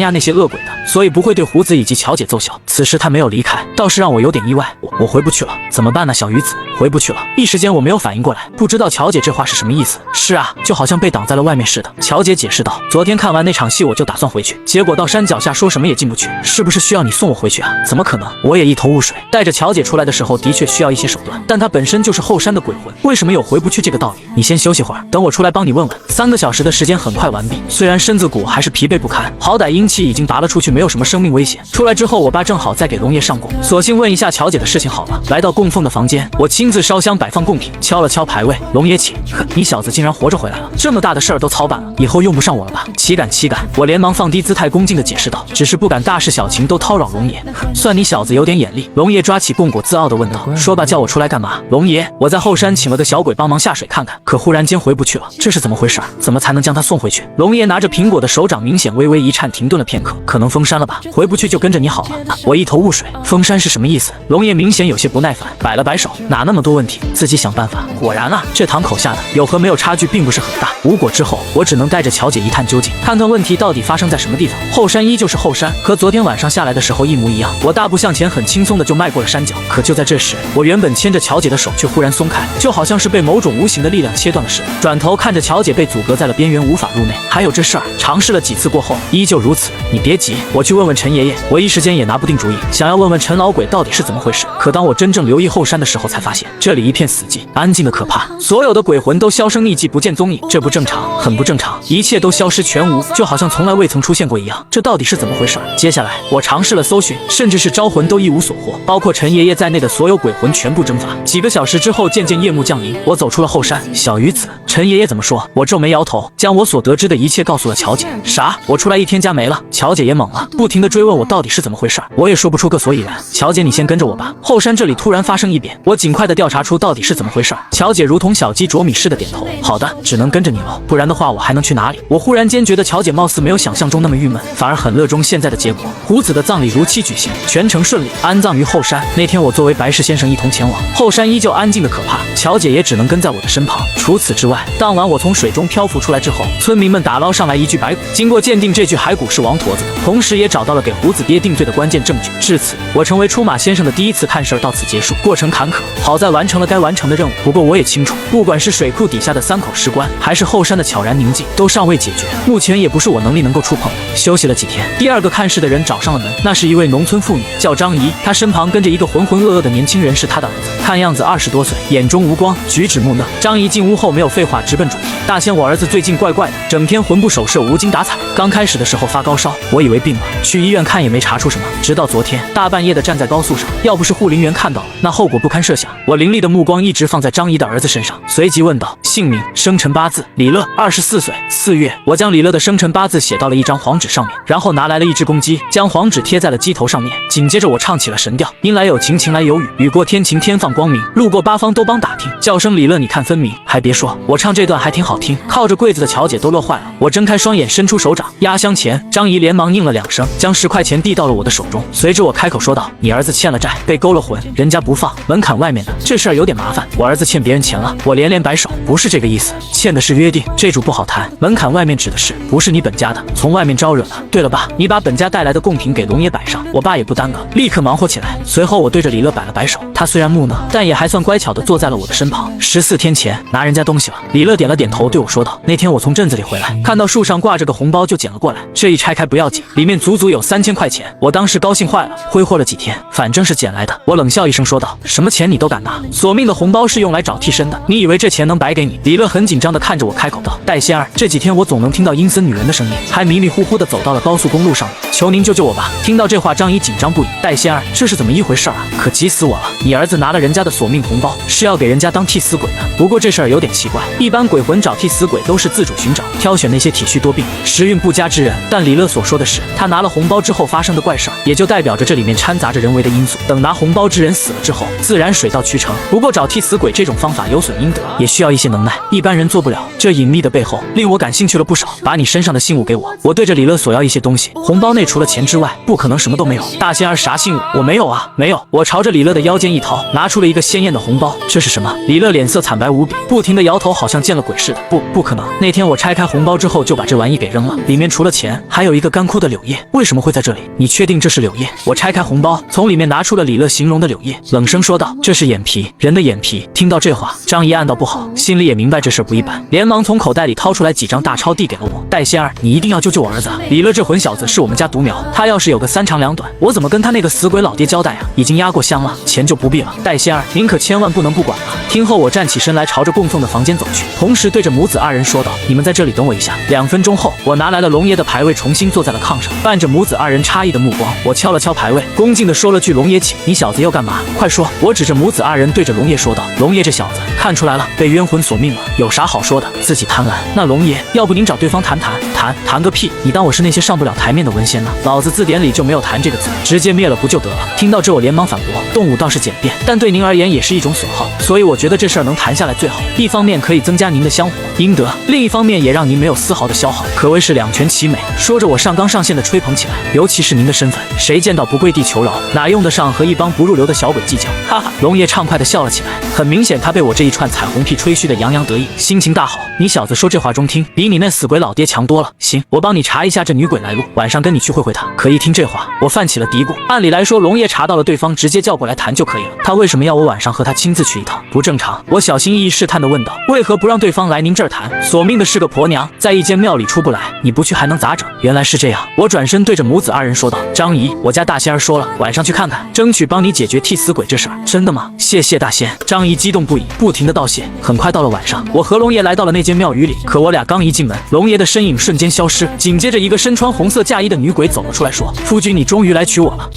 押那些恶鬼的，所以不会对胡子以及乔姐奏效。此时她没有离开，倒是让我有点意外。我回不去了，怎么办呢？小鱼子，回不去了。一时间我没有反应过来，不知道乔姐这话是什么意思。是啊，就好像被挡在了外面似的。乔姐解释道：“昨天看完那场戏，我就打算回去，结果到山脚下说什么也进不去，是不是需要你送我回去啊？”怎么可能？我也一头雾水。带着乔姐出来的时候，的确需要一些手段，但她本身就是后山的鬼魂，为什么有回不去这个道理？你先休息会儿，等我出来帮你问问。3个小时的时间很快完毕，虽然身子骨还是疲惫不堪，好歹阴气已经拔了出去，没有什么生命危险。出来之后，我爸正好在给龙爷上供，索性问一下乔姐的事情好了。来到供奉的房间，我亲自烧香摆放贡品，敲了敲牌位，龙爷请。呵，你小子竟然活着回来了，这么大的事儿都操办了，以后用不上我了吧？岂敢岂敢！我连忙放低姿态，恭敬地解释道，只是不敢大事小情都叨扰龙爷。算你小子有点眼力。龙爷抓起供果，自傲地问道：“说吧，叫我出来干嘛？”龙爷，我在后山请了个小鬼帮忙下水看看，可忽然间回不去了，这是怎么回事？怎么才能将他送回去？龙爷拿着苹果的手掌明显微微一颤，停顿了片刻，可能封山了吧？回不去就跟着你好了。我一头雾水，封山是什么意思？龙爷明显有些不耐烦，摆了摆手，哪那么多问题，自己想办法。果然啊，这堂口下的有和没有差距并不是很大。无果之后，我只能带着乔姐一探究竟，看看问题到底发生在什么地方。后山依旧是后山，和昨天晚上下来的时候一模一样。我大步向前，很轻松的就迈过了山脚。可就在这时，我原本牵着乔姐的手却忽然松开，就好像是被某种无形的力量切断了似的。转头看着乔姐被阻隔在了边缘，无法入内。还有这事儿，尝试了几次过后，依旧如此。你别急，我去问问陈爷爷。我一时间也拿不定主意，想要问问陈老鬼到底是怎么回事。可当我真正留意后山的时候，才发现这里一片死寂，安静的可怕，所有的鬼魂都销声匿迹，不见踪影。这不正常，很不正常，一切都消失全无，就好像从来未曾出现过一样。这到底是怎么回事？接下来我尝试了搜寻，甚至是招魂都一无所获，包括陈爷爷在内的所有鬼魂全部蒸发。几个小时之后，渐渐夜幕降临，我走出了后山。小鱼子，陈爷爷怎么说？我皱眉摇头，将我所得知的一切告诉了乔姐。啥？我出来1天家没了？乔姐也懵了，不停地追问我到底是怎么回事，我也说不出个所以然。乔姐，你先跟着我吧。后山这里突然发生异变，我尽快地调查出到底是怎么回事。乔姐如同小鸡啄米似的点头。好的，只能跟着你了，不然的话我还能去哪里？我忽然间觉得乔姐貌似没有想象中那么郁闷，反而很热衷现在的结果。胡子的葬礼如期举行，全程顺利，安葬于后山。那天我作为白氏先生一同前往，后山依旧安静的可怕，乔姐也只能跟在我的身旁。除此之外，当晚我从水中漂浮出来之后，村民们打捞上来一具白骨，经过鉴定，这具骸骨是王驼子的，同时也找到了给胡子爹定罪的关键证据。至此，我成为出马先生的第一次看事儿到此结束，过程坎坷，好在完成了该完成的任务。不过我也清楚，不管是水库底下的3口石棺，还是后山的悄然宁静，都尚未解决，目前也不是我能力能够触碰的。休息了几天，第2个看事的人找上了门，那是一位农村妇女，叫张姨，她身旁跟着一个浑浑噩噩的年轻人，是她的儿子，看样子20多岁，眼中无光，举止木讷。张姨进屋后没有废话，直奔主题：大仙，我儿子最近怪怪的，整天魂不守舍，无精打采。刚开始的时候发高烧，我以为病了，去医院看也没查出什么，直到昨天大半夜的站在高速上，要不是护林员看到了，那后果不堪设想。我凌厉的目光一直放在张姨的儿子身上，随即问道：姓名、生辰八字。李乐，24岁，4月。我将李乐的生辰八字写到了一张黄纸上面，然后拿来了一只公鸡，将黄纸贴在了鸡头上面。紧接着我唱起了神调：阴来有晴，晴来有雨，雨过天晴，天放光明，路过八方都帮打听，叫声李乐你看分明。还别说，我唱这段还挺好听，靠着柜子的乔姐都乐坏了。我睁开双眼，伸出手掌压箱前，张姨连忙应了2声，将10块钱递到了我的手中。随着我开口说道：“你儿子欠了债，被勾了魂，人家不放，门槛外面的，这事儿有点麻烦。我儿子欠别人钱了。”我连连摆手：“不是这个意思，欠的是约定，这主不好谈。门槛外面指的是不是你本家的，从外面招惹的。对了爸，你把本家带来的贡品给龙爷摆上。”我爸也不耽搁，立刻忙活起来。随后我对着李乐摆了摆手，他虽然木讷，但也还算乖巧的坐在了我的身旁。14天前拿人家东西了。李乐点了点头，对我说道：“那天我从镇子里回来，看到树上挂着个红包，就捡了过来。这一拆开不要紧，里面足足有3000块钱。我当时高兴坏了，挥霍了几天，反正是捡来的。”我冷笑一声说道：“什么钱你都敢拿？索命的红包是用来找替身的，你以为这钱能白给你？”李乐很紧张的看着我，开口道：“戴仙儿，这几天我总能听到阴森女人的声音，还迷迷糊糊的走到了高速公路上面，求您救救我吧！”听到这话，张姨紧张不已。戴仙儿，这是怎么一回事啊？可急死我了！你儿子拿了人家的索命红包，是要给人家当替死鬼的。不过这事儿有点奇怪，一般鬼魂找替死鬼都是自主寻找，挑选那些体虚多病、时运不佳之人。但李乐所说的是，他拿了红包之后发生的怪事儿，也就代表着这里面掺杂着人为的因素。等拿红包之人死了之后，自然水到渠成。不过找替死鬼这种方法有损阴德，也需要一些能耐，一般人做不了。这隐秘的背后令我感兴趣了不少。把你身上的信物给我。我对着李乐索要一些东西，红包内除了钱之外，不可能什么都没有。大仙儿，啥信物？我没有啊，没有。我朝着李乐的腰间一掏，拿出了一个鲜艳的红包。这是什么？李乐脸色惨白无比，不停地摇头，好像见了鬼似的。不可能！那天我拆开红包之后，就把这玩意给扔了，里面除了钱，还有一个干枯的柳叶。为什么会在这里？你确定这是柳叶？我拆开红包，从里面拿出了李乐形容的柳叶，冷声说道：“这是眼皮，人的眼皮。”听到这话，张姨暗道不好，心里也明白这事不一般，连忙从口袋里掏出来几张大钞递给了我。戴仙儿，你一定要救救我儿子！李乐这混小子是我们家独苗，他要是有个3长2短，我怎么跟他那个死鬼老爹交代啊？已经压过香了，钱就不必了。戴仙儿，您可千万不能不管了。听后，我站起身来，朝着供奉的房间走去，同时对着母子2人说道：“你们在这里等我一下。”2分钟后，我拿来了龙爷的牌位，重新坐在了炕上，伴着母子2人诧异的目光，我敲了敲牌位，恭敬地说了句：“龙爷请。”你小子要干嘛？快说！我指着母子2人对着龙爷说道：“龙爷这小子看出来了，被冤魂索命了，有啥好说的？自己贪婪。那龙爷，要不您找对方谈谈个屁！你当我是那些上不了台面的文仙呢？老子字典里就没有谈这个字，直接灭了不就得了？”听到这，我连忙反驳：“动物倒是简便，但对您而言也是一种损耗，所以我觉得这事儿能谈下来最好。一方面可以增加您的香火阴德，另一方面也让您没有丝毫的消耗，可谓是两全其美。”说着，我上纲上线的吹捧起来。尤其是您的身份，谁见到不跪地求饶，哪用得上和一帮不入流的小鬼计较？哈哈！龙爷畅快地笑了起来，很明显他被我这一串彩虹屁吹嘘的洋洋得意，心情大好。你小子说这话中听，比你那死鬼老爹强多了。行，我帮你查一下这女鬼来路，晚上跟你去会会她。可一听这话，我泛起了嘀咕。按理来说，龙爷查到了对方，直接叫过来谈就可以了，他为什么要我晚上和他亲自去一趟？不正常。我小心翼翼试探地问道：“为何不让对方来您这儿谈？索命的是个婆娘，在一间庙里出不来，你不去还能咋整？”原来是这样。我转身对着母子2人说道：“张姨，我家大仙儿说了，晚上去看看，争取帮你解决替死鬼这事儿。”真的吗？谢谢大仙。张姨激动不已，不停地道谢。很快到了晚上，我和龙爷来到了那间庙宇里，可我俩刚一进门，龙爷的身影瞬间消失，紧接着一个身穿红色嫁衣的女鬼走了出来，说：“夫君，你终于来娶我了。”